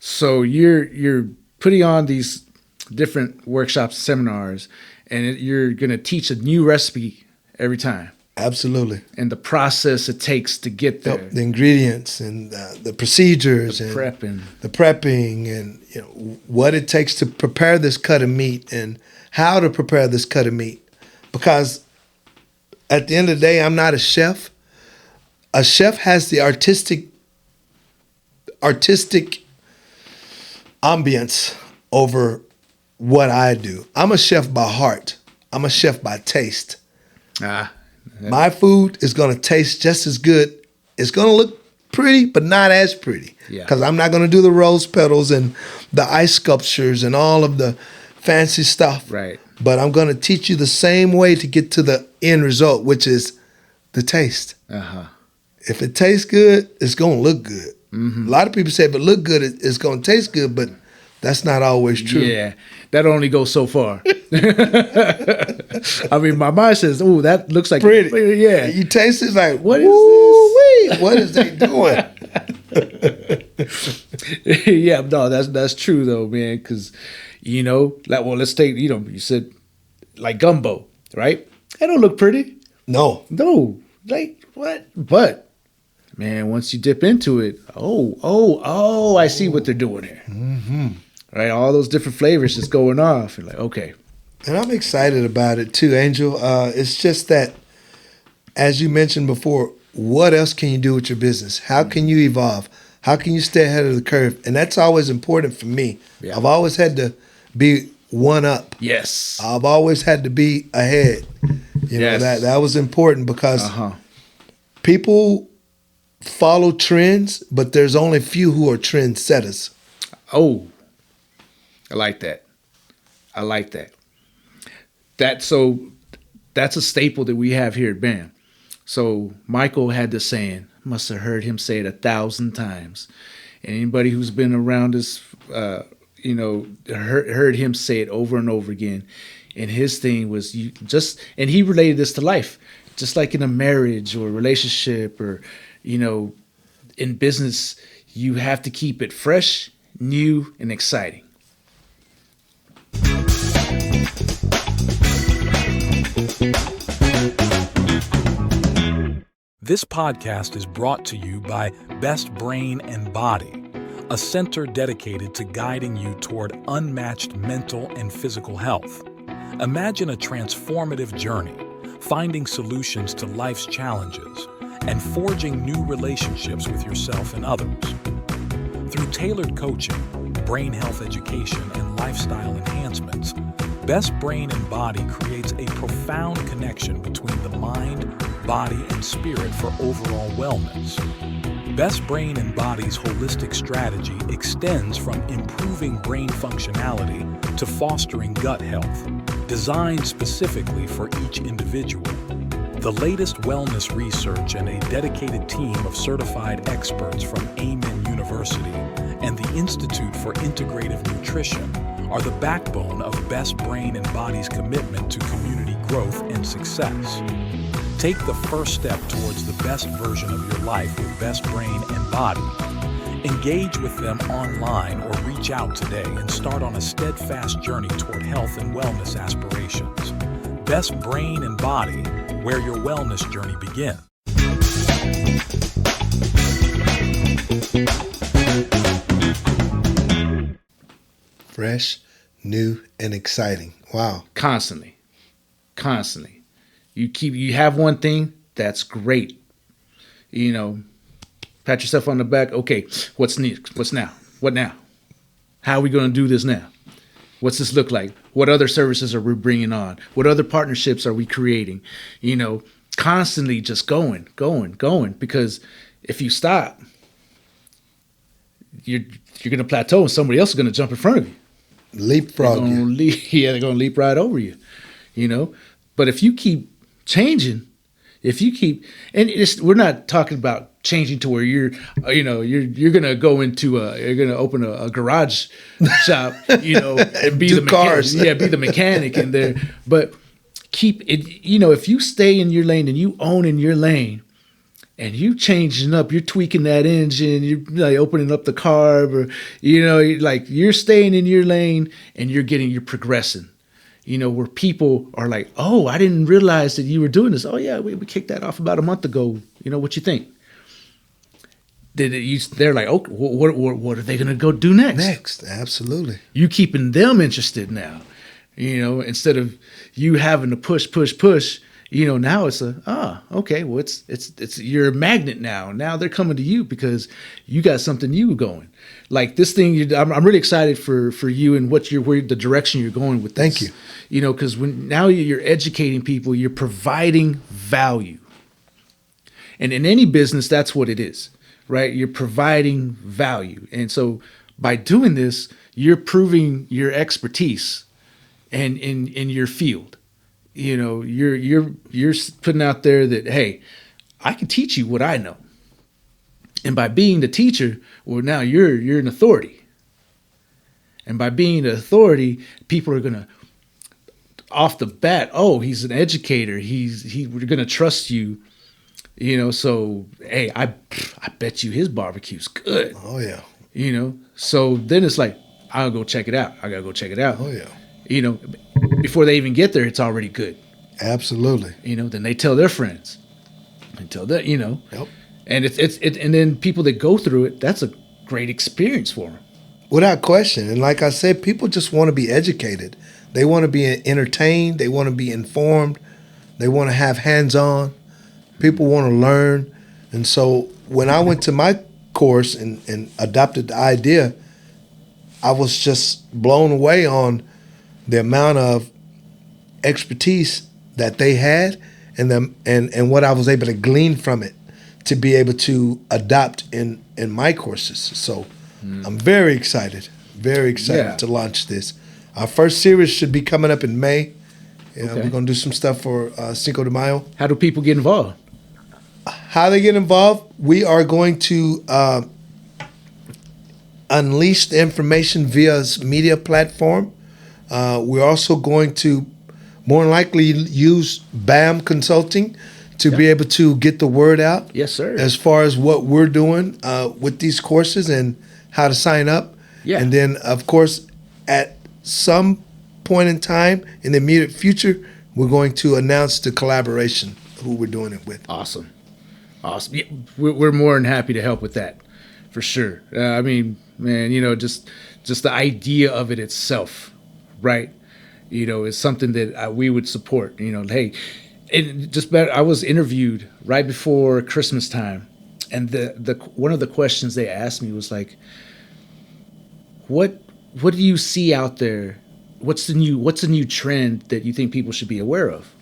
So you're putting on these different workshops, seminars, and you're going to teach a new recipe every time. Absolutely. And the process it takes to get there. Yep, the ingredients and the procedures, the prepping, and what it takes to prepare this cut of meat and how to prepare this cut of meat. Because at the end of the day, I'm not a chef. A chef has the artistic ambience over what I do. I'm a chef by heart. I'm a chef by taste. My food is going to taste just as good. It's going to look pretty, but not as pretty. Because I'm not going to do the rose petals and the ice sculptures and all of the fancy stuff. Right. But I'm going to teach you the same way to get to the end result, which is the taste. If it tastes good, it's going to look good. Mm-hmm. A lot of people say if it look good, it's going to taste good, but that's not always true. Yeah, that only goes so far. I mean, my mind says, "Oh, that looks like pretty." Yeah, you taste it like, what is this? What is they doing? Yeah, no, that's true though, man. Because let's take you said like gumbo, right? That don't look pretty. No, like what? But man, once you dip into it, I see what they're doing here. Mm-hmm. Right, all those different flavors just going off. You're like, okay. And I'm excited about it too, Angel. It's just that, as you mentioned before, what else can you do with your business? How can you evolve? How can you stay ahead of the curve? And that's always important for me. Yeah. I've always had to be one up. Yes. I've always had to be ahead. That was important because people follow trends, but there's only few who are trendsetters. Oh, I like that. That's a staple that we have here at BAM. So Michael had this saying, must have heard him say it 1,000 times. And anybody who's been around us, heard him say it over and over again. And his thing was and he related this to life, just like in a marriage or a relationship or, in business, you have to keep it fresh, new, and exciting. This podcast is brought to you by Best Brain and Body, a center dedicated to guiding you toward unmatched mental and physical health. Imagine a transformative journey, finding solutions to life's challenges, and forging new relationships with yourself and others. Through tailored coaching, brain health education, and lifestyle enhancements, Best Brain and Body creates a profound connection between the mind, body, and spirit for overall wellness. Best Brain and Body's holistic strategy extends from improving brain functionality to fostering gut health, designed specifically for each individual. The latest wellness research and a dedicated team of certified experts from Amen University and the Institute for Integrative Nutrition are the backbone of Best Brain and Body's commitment to community growth and success. Take the first step towards the best version of your life with Best Brain and Body. Engage with them online or reach out today and start on a steadfast journey toward health and wellness aspirations. Best Brain and Body, where your wellness journey begins. Fresh, new, and exciting. Wow. Constantly. You have one thing, that's great. You know, pat yourself on the back. Okay, what's next? What's now? What now? How are we going to do this now? What's this look like? What other services are we bringing on? What other partnerships are we creating? You know, constantly just going. Because if you stop, you're going to plateau and somebody else is going to jump in front of you. Leapfrog you. They're going to leap right over you, you know. But if you keep changing, we're not talking about changing to where you're going to go into you're going to open a garage shop, you know, and be the cars. Be the mechanic in there. But keep it, you know, if you stay in your lane and you own in your lane, and you changing up, you're tweaking that engine, you're like opening up the carb, or, you know, like you're staying in your lane and you're progressing, you know, where people are like, oh, I didn't realize that you were doing this. Oh yeah, we kicked that off about a month ago. You know, what you think? They're like, okay, what are they going to go do next? Absolutely. You keeping them interested now, you know, instead of you having to push, you know, now it's okay. Well, it's you're a magnet now. Now they're coming to you because you got something new going. Like this thing, I'm really excited for you and where the direction you're going with this. Thank you. You know, because now you're educating people, you're providing value. And in any business, that's what it is, right? You're providing value. And so by doing this, you're proving your expertise and in your field. You know, you're putting out there that, hey, I can teach you what I know. And by being the teacher, well, now you're an authority. And by being an authority, people are gonna, off the bat, oh, he's an educator. We're gonna trust you. You know, so hey, I bet you his barbecue's good. Oh yeah. You know, so then it's like, I'll go check it out. I gotta go check it out. Oh yeah. You know, before they even get there, it's already good. Absolutely. You know, then they tell their friends, and tell that, you know. Yep. And and then people that go through it, that's a great experience for them. Without question. And like I said, people just want to be educated. They want to be entertained. They want to be informed. They want to have hands-on. People want to learn. And so when I went to my course and adopted the idea, I was just blown away on the amount of expertise that they had and what I was able to glean from it to be able to adopt in my courses. So I'm very excited to launch this. Our first series should be coming up in May. Okay. We're going to do some stuff for Cinco de Mayo. How do people get involved? How they get involved? We are going to unleash the information via media platform. We're also going to more likely use BAM Consulting to be able to get the word out. Yes, sir. As far as what we're doing with these courses and how to sign up. Yeah. And then, of course, at some point in time in the immediate future, we're going to announce the collaboration, who we're doing it with. Awesome. Yeah, we're more than happy to help with that, for sure. I mean, man, you know, just the idea of it itself, right? You know, is something that we would support. You know, hey, I was interviewed right before Christmas time, and the one of the questions they asked me was like, what do you see out there? What's the new trend that you think people should be aware of?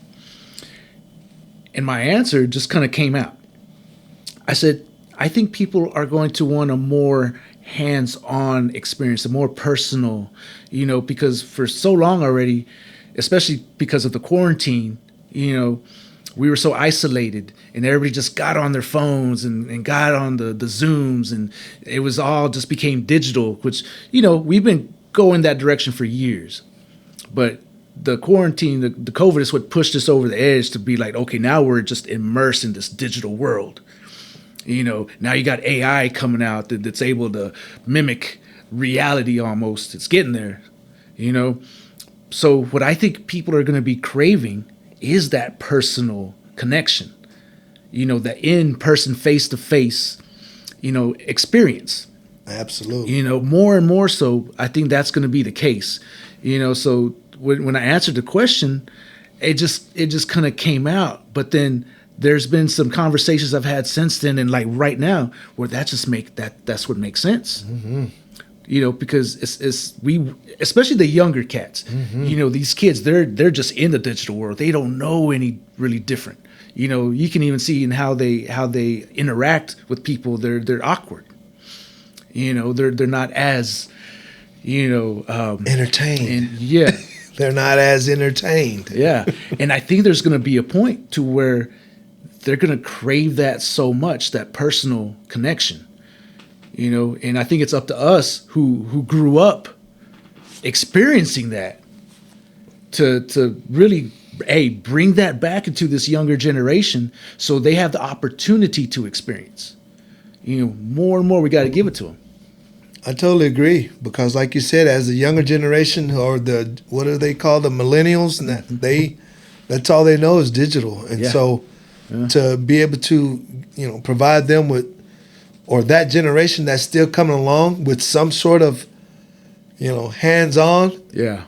And my answer just kind of came out. I said, I think people are going to want a more hands-on experience, a more personal, because for so long already, especially because of the quarantine, we were so isolated and everybody just got on their phones and got on the Zooms, and it was all just became digital, which, we've been going that direction for years. But the quarantine, the COVID is what pushed us over the edge to be like, okay, now we're just immersed in this digital world. Now you got AI coming out that's able to mimic reality almost. It's getting there, So what I think people are going to be craving is that personal connection, that in-person, face-to-face, experience. Absolutely. More and more so, I think that's going to be the case. So when I answered the question, it just kind of came out. But then there's been some conversations I've had since then, and like right now, where that's what makes sense. Mm-hmm. Because especially the younger cats. Mm-hmm. These kids, they're just in the digital world. They don't know any really different. You can even see in how they interact with people. They're awkward. They're not as entertained. And yeah. They're not as entertained. Yeah. And I think there's going to be a point to where they're going to crave that so much, that personal connection, and I think it's up to us who grew up experiencing that to really, bring that back into this younger generation so they have the opportunity to experience. More and more we got to give it to them. I totally agree, because like you said, as the younger generation, or what do they call the millennials, and that's all they know is digital. And so to be able to, provide them with, or that generation that's still coming along with some sort of, hands-on. Yeah.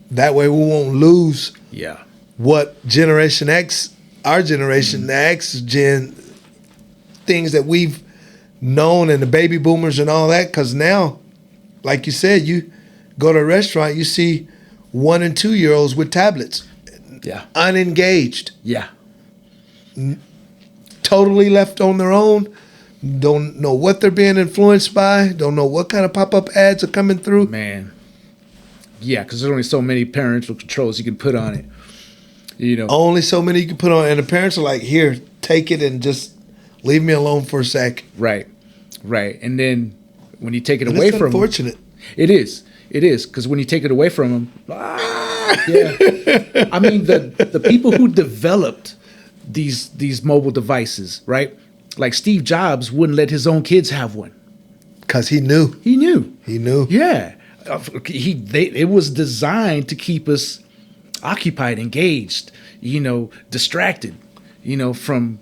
That way we won't lose what Generation X, our generation, the X gen, things that we've known, and the baby boomers and all that. Because now, like you said, you go to a restaurant, you see 1 and 2 year olds with tablets, unengaged, totally left on their own, don't know what they're being influenced by, don't know what kind of pop-up ads are coming through. Man, because there's only so many parental controls you can put on it. Only so many you can put on, and the parents are like, here, take it and just leave me alone for a sec. Right. And then when you take it away from them, unfortunate. It is, because when you take it away from them, I mean, the people who developed these mobile devices, right? Like Steve Jobs wouldn't let his own kids have one. Because he knew. Yeah. It was designed to keep us occupied, engaged, distracted, from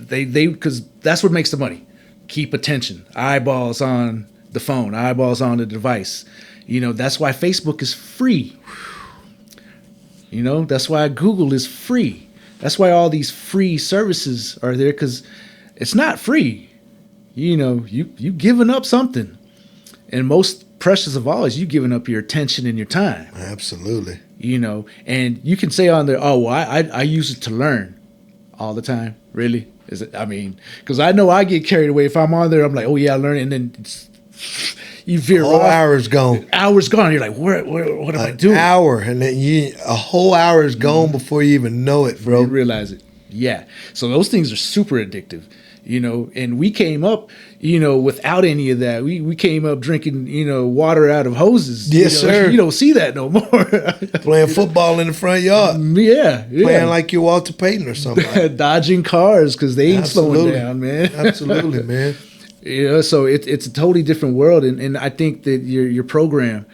because that's what makes the money. Keep attention, eyeballs on the phone, eyeballs on the device. That's why Facebook is free. That's why Google is free. That's why all these free services are there, because it's not free. You giving up something, and most precious of all is you giving up your attention and your time. Absolutely. And you can say on there, oh, well, I use it to learn all the time. Really? Is it? I mean, because I know I get carried away. If I'm on there, I'm like, oh yeah, I learned, and then you veer off. Hour's gone. Hour's gone. You're like, what am I doing? An hour, and then a whole hour is gone before you even know it, bro. You realize it. Yeah. So those things are super addictive. And we came up, without any of that. We came up drinking, water out of hoses. Yes, sir. You don't see that no more. Playing football in the front yard. Yeah. Playing like you're Walter Payton or something. Dodging cars because they ain't slowing down, man. Absolutely, man. So it's a totally different world. And I think that your program,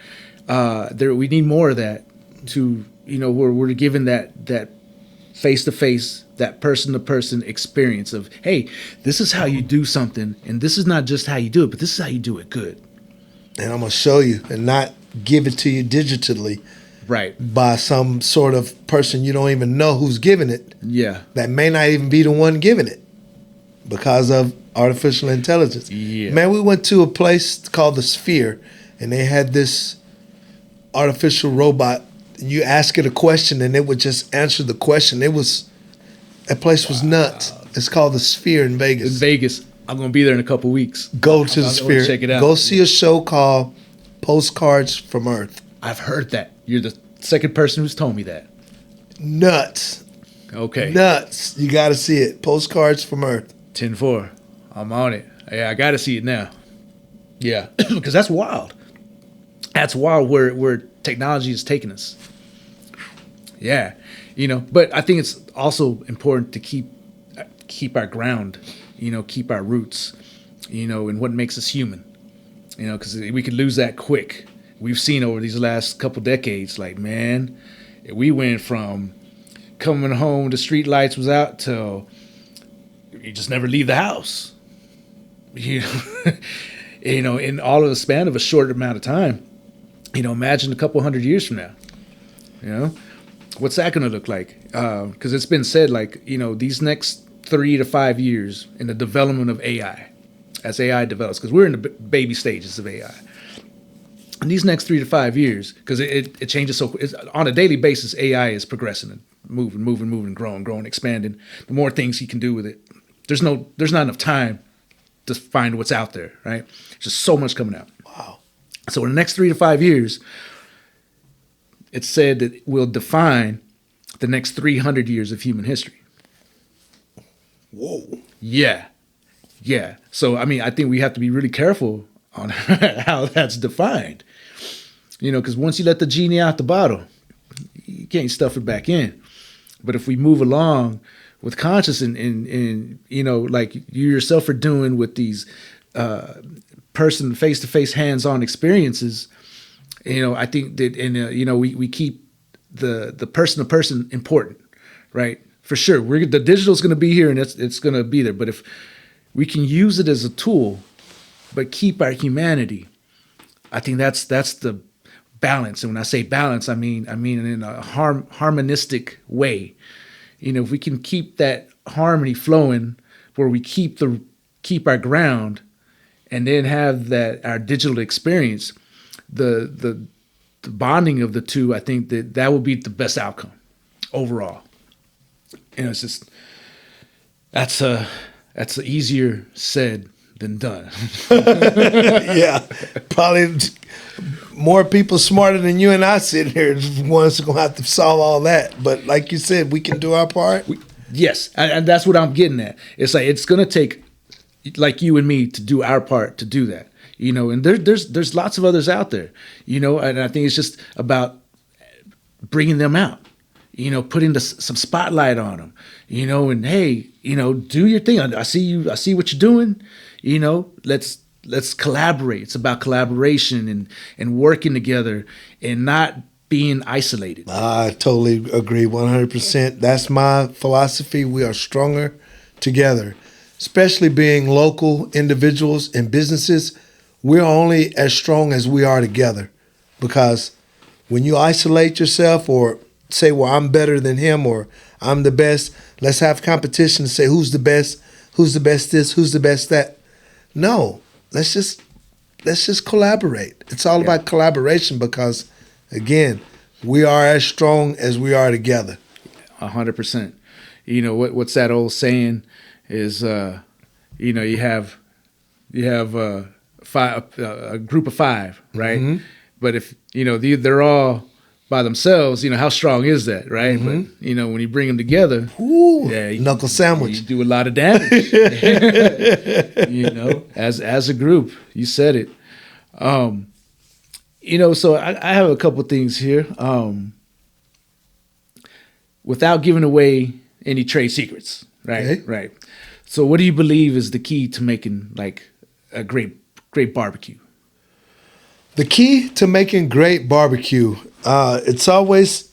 we need more of that to, where we're given that face-to-face, that person-to-person experience of, hey, this is how you do something, and this is not just how you do it, but this is how you do it good. And I'm going to show you and not give it to you digitally. Right. by some sort of person you don't even know who's giving it. Yeah. That may not even be the one giving it because of artificial intelligence. Yeah. Man, we went to a place called the Sphere, and they had this artificial robot. You ask it a question, and it would just answer the question. That place was nuts. It's called the Sphere in Vegas. In Vegas. I'm going to be there in a couple weeks. Go to the Sphere. Check it out. Go see a show called Postcards from Earth. I've heard that. You're the second person who's told me that. Nuts. Okay. Nuts. You got to see it. Postcards from Earth. 10-4. I'm on it. Yeah, I got to see it now. Yeah. Because that's wild. That's wild where technology is taking us. Yeah. But I think it's also important to keep our ground, keep our roots, and what makes us human, because we could lose that quick. We've seen over these last couple decades, like, man, we went from coming home, the street lights was out, till you just never leave the house. In all of the span of a short amount of time. Imagine a couple hundred years from now. What's that going to look like? Because it's been said, like, these next 3 to 5 years in the development of AI, as AI develops, because we're in the baby stages of AI. In these next 3 to 5 years, because it changes on a daily basis, AI is progressing and moving, growing, expanding. The more things he can do with it, there's not enough time to find what's out there, right? There's just so much coming out. Wow. So in the next 3 to 5 years, it's said that it will define the next 300 years of human history. Whoa. Yeah. So, I think we have to be really careful on how that's defined. Because once you let the genie out the bottle, you can't stuff it back in. But if we move along with conscious and like you yourself are doing with these person face-to-face hands-on experiences, I think that we keep the person-to-person important, right? For sure, the digital's going to be here and it's going to be there. But if we can use it as a tool, but keep our humanity, I think that's the balance. And when I say balance, I mean in a harmonistic way. If we can keep that harmony flowing, where we keep our ground, and then have our digital experience, the bonding of the two, I think that will be the best outcome overall. It's just that's easier said than done. Yeah, probably more people smarter than you and I sitting here ones going to have to solve all that. But like you said, we can do our part. Yes, and that's what I'm getting at. It's like it's going to take like you and me to do our part to do that. And there's lots of others out there. And I think it's just about bringing them out. Putting some spotlight on them. And hey, do your thing. I see what you're doing. Let's collaborate. It's about collaboration and working together and not being isolated. I totally agree, 100%. That's my philosophy. We are stronger together, especially being local individuals and businesses. We're only as strong as we are together, because when you isolate yourself or say, well, I'm better than him or I'm the best, let's have competition to say who's the best this, who's the best that. No, let's just collaborate. It's all about collaboration, because again, we are as strong as we are together. 100%. What's that old saying is, you have a group of 5, right? Mm-hmm. But if they're all by themselves, how strong is that, right? Mm-hmm. But when you bring them together, knuckle sandwich, you do a lot of damage. As a group, you said it. So I have a couple things here. Without giving away any trade secrets, right? Okay. Right. So what do you believe is the key to making like a great barbecue? The key to making great barbecue, it's always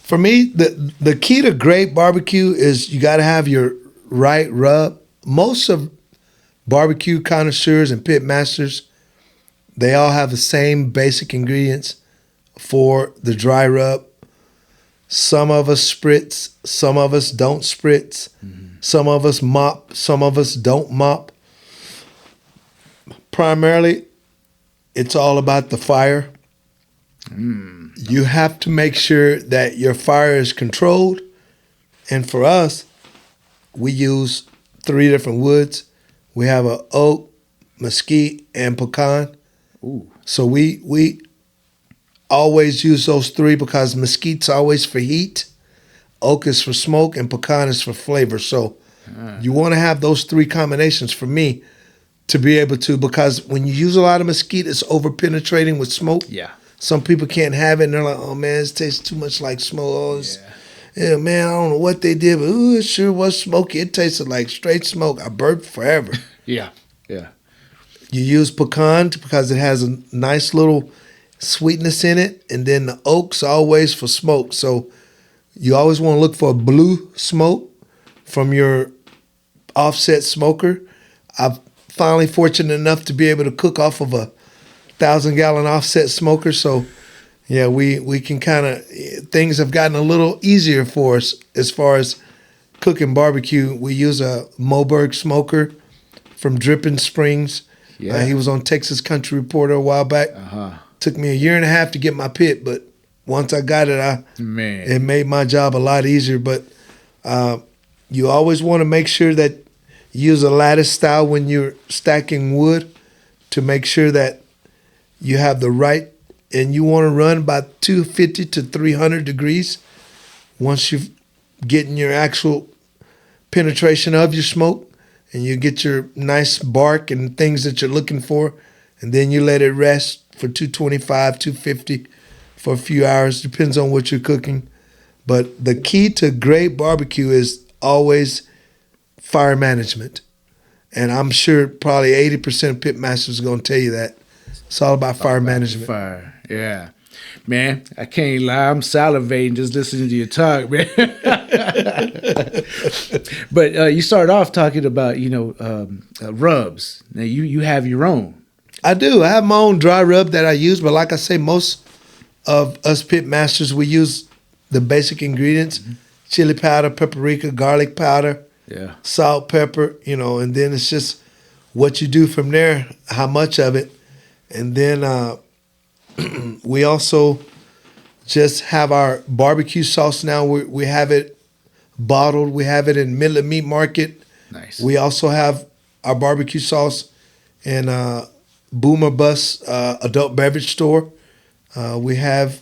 for me, the key to great barbecue is you got to have your right rub. Most of barbecue connoisseurs and pit masters, They all have the same basic ingredients for the dry rub. Some of us spritz, some of us don't spritz. Some of us mop, some of us don't mop. Primarily, it's all about the fire. You have to make sure that your fire is controlled. And for us, we use 3 different woods. We have a oak, mesquite, and pecan. Ooh. So we always use those 3 because mesquite's always for heat, oak is for smoke, and pecan is for flavor. So you want to have those 3 combinations for me to be able to, because when you use a lot of mesquite, it's over penetrating with smoke. Yeah. Some people can't have it, and they're like, oh, man, it tastes too much like smoke. Oh, yeah, man, I don't know what they did, but ooh, it sure was smoky. It tasted like straight smoke. I burped forever. Yeah. You use pecan because it has a nice little sweetness in it, and then the oak's always for smoke. So you always want to look for a blue smoke from your offset smoker. I'm finally fortunate enough to be able to cook off of a 1,000-gallon offset smoker. So yeah, we can kind of, things have gotten a little easier for us as far as cooking barbecue. We use a Moberg smoker from Dripping Springs. Yeah. He was on Texas Country Reporter a while back. Took me a year and a half to get my pit, but once I got it, it made my job a lot easier. But you always want to make sure that you use a lattice style when you're stacking wood to make sure that you have the right, and you want to run about 250 to 300 degrees once you've getting your actual penetration of your smoke, and you get your nice bark and things that you're looking for, and then you let it rest for 225, 250 for a few hours, depends on what you're cooking. But the key to great barbecue is always fire management. And I'm sure probably 80% of pit masters are going to tell you that. It's all about fire management. Fire, yeah. Man, I can't lie. I'm salivating just listening to you talk, man. But you started off talking about, rubs. Now, you have your own. I do. I have my own dry rub that I use. But like I say, most of us pit masters, we use the basic ingredients. Chili powder, paprika, garlic powder, salt, pepper, and then it's just what you do from there, how much of it. And then we also just have our barbecue sauce now. We have it bottled. We have it in Midland Meat Market. Nice. We also have our barbecue sauce in Boomer Bus adult beverage store. We have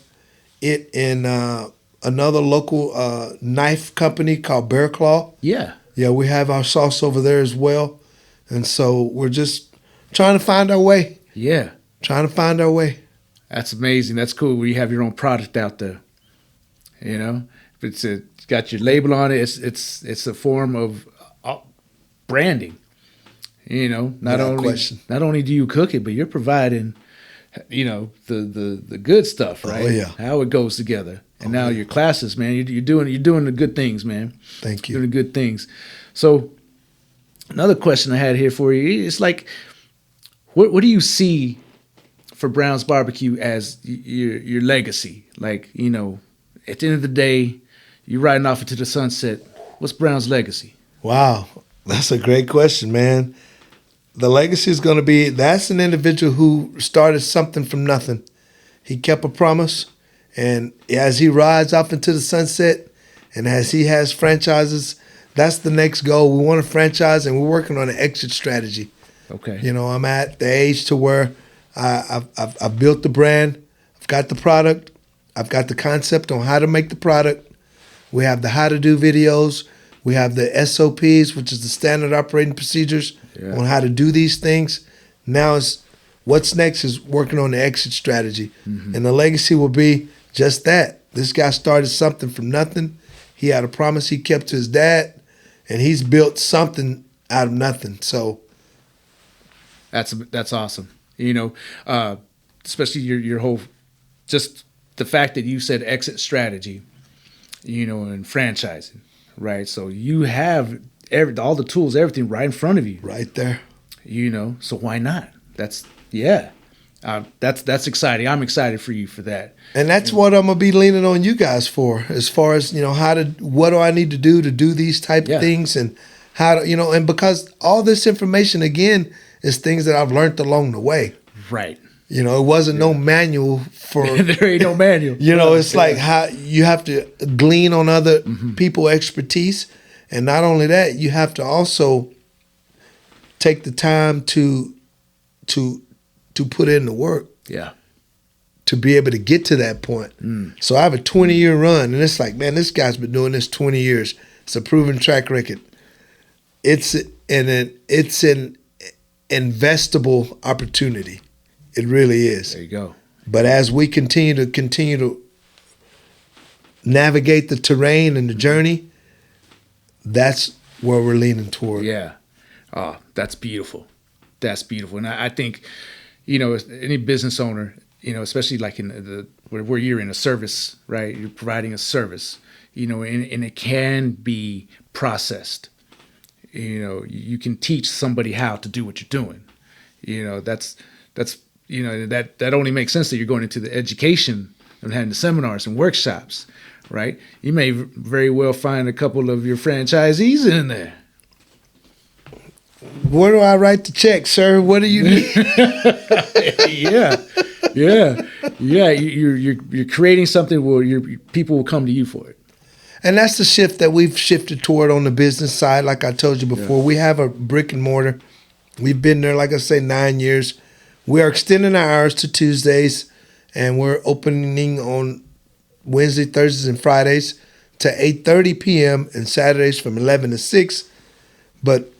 it in another local knife company called Bear Claw. Yeah. Yeah, we have our sauce over there as well. And so we're just trying to find our way. Yeah. Trying to find our way. That's amazing. That's cool when you have your own product out there. It's got your label on it. It's a form of branding. Not only do you cook it, but you're providing, the good stuff, right? Oh yeah. How it goes together. And now your classes, man, you're doing the good things, man. Thank you. Doing the good things. So another question I had here for you, it's like, what do you see for Brown's Barbecue as your legacy? Like, at the end of the day, you're riding off into the sunset. What's Brown's legacy? Wow, that's a great question, man. The legacy is going to be, that's an individual who started something from nothing. He kept a promise, and as he rides off into the sunset, and as he has franchises, that's the next goal. We want to franchise, and we're working on an exit strategy. Okay. I'm at the age to where I've built the brand. I've got the product. I've got the concept on how to make the product. We have the how to do videos. We have the SOPs, which is the standard operating procedures on how to do these things. Now what's next is working on the exit strategy. And the legacy will be just that. This guy started something from nothing. He had a promise he kept to his dad, and he's built something out of nothing. So that's awesome. Especially your whole, just the fact that you said exit strategy, and franchising, right? So you have all the tools, everything right in front of you. Right there. So why not? That's That's exciting. I'm excited for you for that. And that's what I'm gonna be leaning on you guys for, as far as, what do I need to do these type of things, and how to, and because all this information again is things that I've learned along the way. Right. It wasn't no manual for. There ain't no manual. It's like how you have to glean on other people's expertise, and not only that, you have to also take the time to put in the work. Yeah. To be able to get to that point. So I have a 20-year run, and it's like, man, this guy's been doing this 20 years. It's a proven track record. It's an investable opportunity. It really is. There you go. But as we continue to navigate the terrain and the journey, that's where we're leaning toward. Yeah. Oh, that's beautiful. That's beautiful. And I think, any business owner, especially like in where you're in a service, right? You're providing a service, and it can be processed. You can teach somebody how to do what you're doing. That's that only makes sense that you're going into the education and having the seminars and workshops, right? You may very well find a couple of your franchisees in there. Where do I write the check, sir? What do you need? Yeah. You're creating something where your people will come to you for it. And that's the shift that we've shifted toward on the business side. Like I told you before, we have a brick and mortar. We've been there, like I say, 9 years. We are extending our hours to Tuesdays, and we're opening on Wednesday, Thursdays, and Fridays to 8:30 p.m. and Saturdays from 11 to 6. But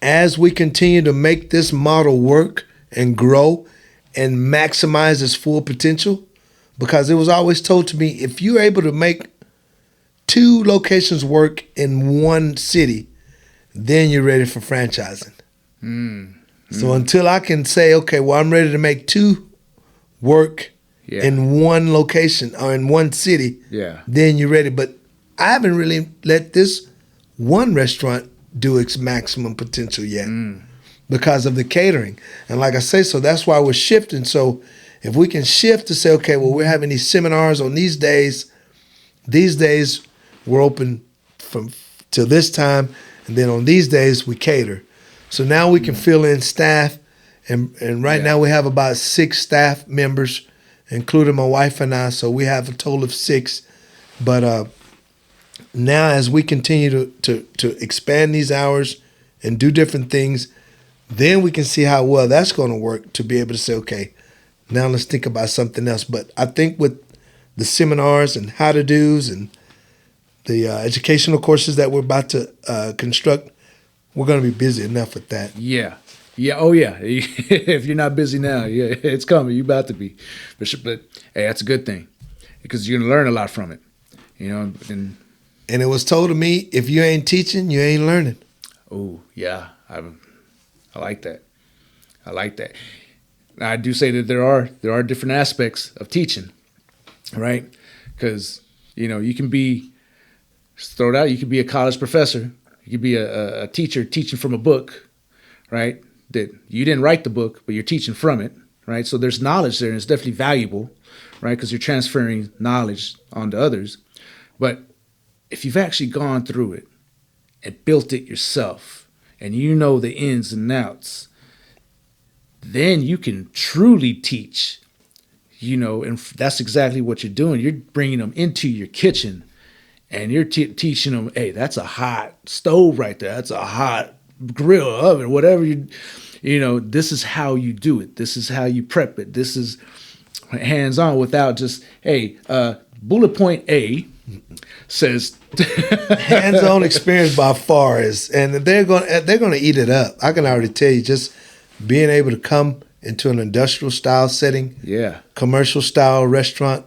as we continue to make this model work and grow and maximize its full potential, because it was always told to me, if you're able to make 2 locations work in one city, then you're ready for franchising. So until I can say, okay, well, I'm ready to make 2 work in one location or in one city, then you're ready. But I haven't really let this one restaurant do its maximum potential yet because of the catering. And like I say, so that's why we're shifting. So if we can shift to say, okay, well, we're having these seminars on these days we're open from till this time, and then on these days we cater. So now we can fill in staff, and right now we have about 6 staff members, including my wife and I. So we have a total of 6. But now as we continue to expand these hours and do different things, then we can see how well that's going to work to be able to say, okay, now let's think about something else. But I think with the seminars and how-to-dos and the educational courses that we're about to construct, we're going to be busy enough with that. Yeah. Oh, yeah. If you're not busy now, it's coming. You're about to be. But hey, that's a good thing, because you're going to learn a lot from it. And it was told to me, if you ain't teaching, you ain't learning. Oh, yeah. I like that. I do say that there are different aspects of teaching, right? Because, you can be, just throw it out, you could be a college professor. You could be a teacher teaching from a book, right? That you didn't write the book, but you're teaching from it, right? So there's knowledge there, and it's definitely valuable, right? Because you're transferring knowledge onto others. But if you've actually gone through it and built it yourself, and you know the ins and outs, then you can truly teach, and that's exactly what you're doing. You're bringing them into your kitchen, and you're teaching them, hey, that's a hot stove right there. That's a hot grill, oven, whatever this is how you do it. This is how you prep it. This is hands-on, without just, hey, bullet point A says hands-on experience by far is, and they're going to eat it up. I can already tell you, just being able to come into an industrial style setting, commercial style restaurant,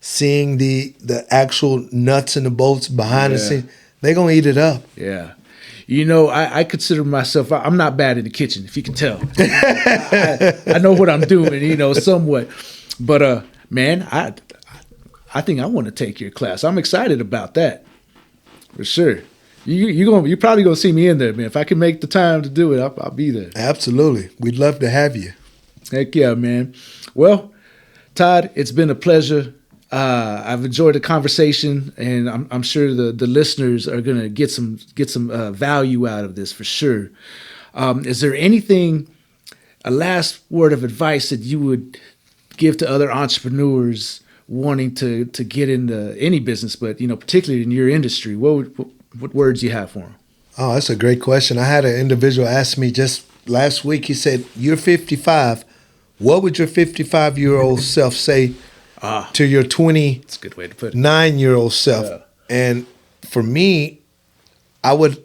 seeing the actual nuts and the bolts behind the scenes, they're going to eat it up. Yeah. I consider myself, I'm not bad in the kitchen, if you can tell. I know what I'm doing, somewhat. But, man, I think I want to take your class. I'm excited about that, for sure. You're probably going to see me in there, man. If I can make the time to do it, I'll be there. Absolutely. We'd love to have you. Heck yeah, man. Well, Todd, it's been a pleasure. I've enjoyed the conversation, and I'm sure the listeners are gonna get some value out of this for sure. Is there anything, a last word of advice that you would give to other entrepreneurs wanting to get into any business, but particularly in your industry? What words do you have for them? Oh, that's a great question. I had an individual ask me just last week. He said, "You're 55. What would your 55-year-old self say to your That's a good way to put it. 9-year-old self?" Yeah. And for me, I would,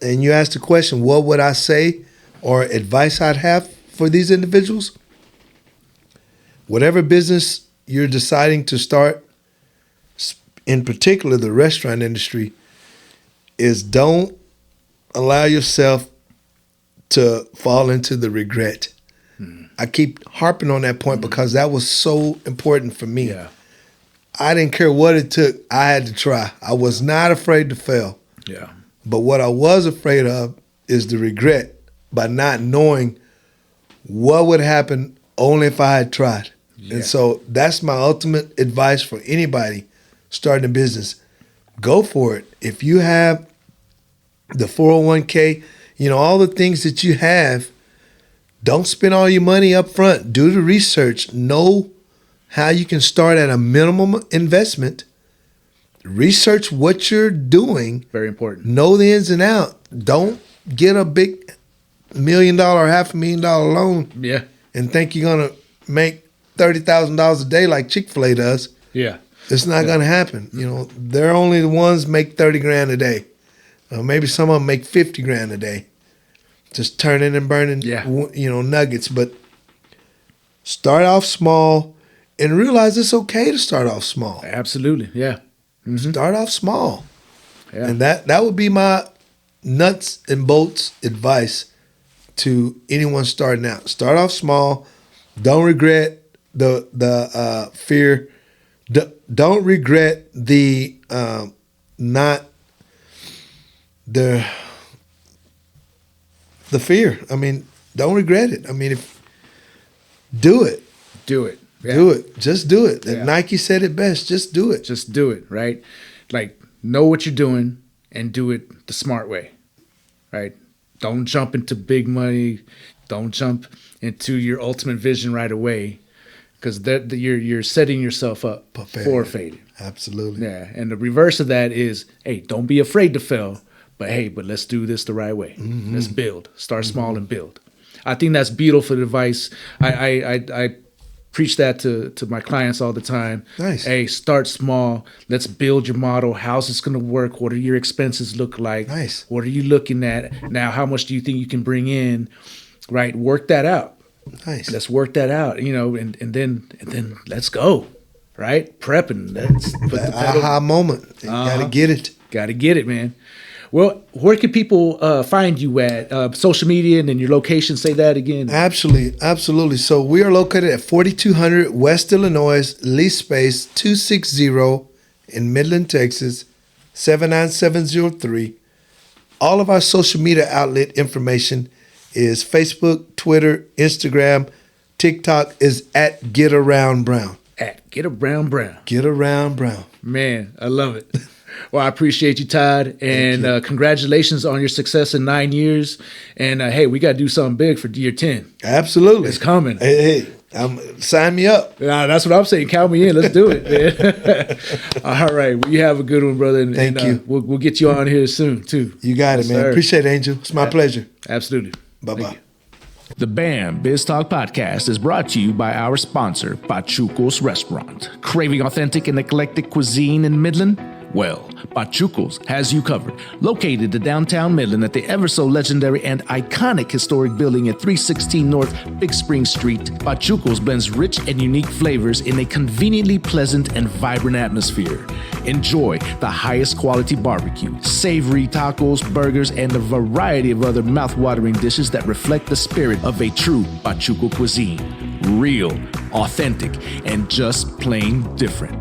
and you asked the question, what would I say or advice I'd have for these individuals? Whatever business you're deciding to start, in particular the restaurant industry, is don't allow yourself to fall into the regret. I keep harping on that point because that was so important for me. Yeah. I didn't care what it took. I had to try. I was not afraid to fail. Yeah. But what I was afraid of is the regret by not knowing what would happen only if I had tried. Yeah. And so that's my ultimate advice for anybody starting a business. Go for it. If you have the 401k, all the things that you have, don't spend all your money up front. Do the research. Know how you can start at a minimum investment. Research what you're doing. Very important. Know the ins and outs. Don't get a big $1 million or $500,000 loan Yeah. and think you're going to make $30,000 a day like Chick-fil-A does. Yeah. It's not going to happen. They're only the ones make 30 grand a day. Maybe some of them make 50 grand a day. Just turning and burning, nuggets. But start off small and realize it's okay to start off small. Absolutely. Yeah. Mm-hmm. Start off small. Yeah. And that would be my nuts and bolts advice to anyone starting out. Start off small. Don't regret the fear. Don't regret the fear. I mean, don't regret it. I mean, do it. Do it. Yeah. Do it. Just do it. Yeah. And Nike said it best. Just do it. Just do it, right? Like, know what you're doing and do it the smart way, right? Don't jump into big money. Don't jump into your ultimate vision right away, because you're setting yourself up for failure. Absolutely. Yeah, and the reverse of that is, hey, don't be afraid to fail, but let's do this the right way. Mm-hmm. Let's build. Start small and build. I think that's beautiful advice. I preach that to my clients all the time. Nice. Hey, start small. Let's build your model. How's this going to work? What do your expenses look like? Nice. What are you looking at? Now, how much do you think you can bring in? Right? Work that out. Nice. Let's work that out, and then let's go. Right? Prepping. Let's put the aha moment. You gotta get it. Gotta get it, man. Well, where can people find you at? Social media and then your location, say that again. Absolutely. So we are located at 4200 West Illinois, lease space 260 in Midland, Texas, 79703. All of our social media outlet information is Facebook, Twitter, Instagram, TikTok is at GetAroundBrown. At GetAroundBrown. GetAroundBrown. Man, I love it. Well, I appreciate you, Todd, and congratulations on your success in 9 years. And hey, we got to do something big for year 10. Absolutely, it's coming. Hey, sign me up. That's what I'm saying. Count me in. Let's do it, man. All right, well, you have a good one, brother. And, Thank you. We'll get you on here soon too. You got it, man. Sir. Appreciate it, Angel. It's my pleasure. Absolutely. Bye-bye. The BAM BizTalk Podcast is brought to you by our sponsor, Pachuco's Restaurant. Craving authentic and eclectic cuisine in Midland? Well, Pachuco's has you covered. Located in downtown Midland at the ever-so-legendary and iconic historic building at 316 North Big Spring Street, Pachuco's blends rich and unique flavors in a conveniently pleasant and vibrant atmosphere. Enjoy the highest quality barbecue, savory tacos, burgers, and a variety of other mouth-watering dishes that reflect the spirit of a true Pachuco cuisine. Real, authentic, and just plain different.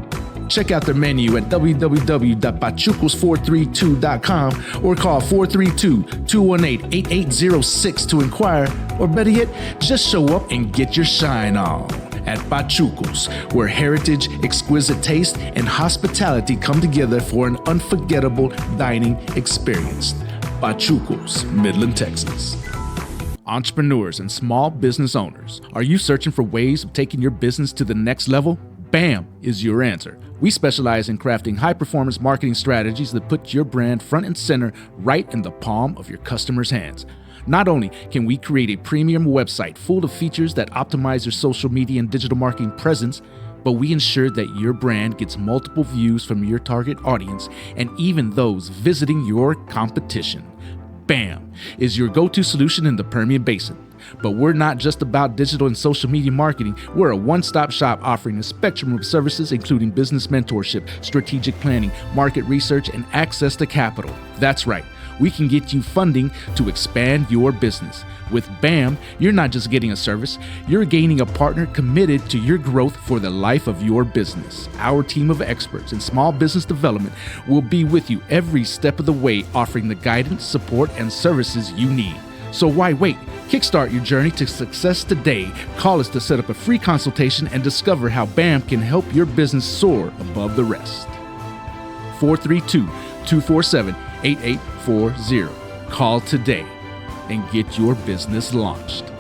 Check out their menu at www.pachucos432.com or call 432-218-8806 to inquire, or better yet, just show up and get your shine on. At Pachucos, where heritage, exquisite taste, and hospitality come together for an unforgettable dining experience. Pachucos, Midland, Texas. Entrepreneurs and small business owners, are you searching for ways of taking your business to the next level? BAM is your answer. We specialize in crafting high-performance marketing strategies that put your brand front and center right in the palm of your customers' hands. Not only can we create a premium website full of features that optimize your social media and digital marketing presence, but we ensure that your brand gets multiple views from your target audience and even those visiting your competition. BAM is your go-to solution in the Permian Basin. But we're not just about digital and social media marketing. We're a one-stop shop offering a spectrum of services, including business mentorship, strategic planning, market research, and access to capital. That's right. We can get you funding to expand your business. With BAM, you're not just getting a service, you're gaining a partner committed to your growth for the life of your business. Our team of experts in small business development will be with you every step of the way, offering the guidance, support, and services you need. So why wait? Kickstart your journey to success today. Call us to set up a free consultation and discover how BAM can help your business soar above the rest. 432-247-8840. Call today and get your business launched.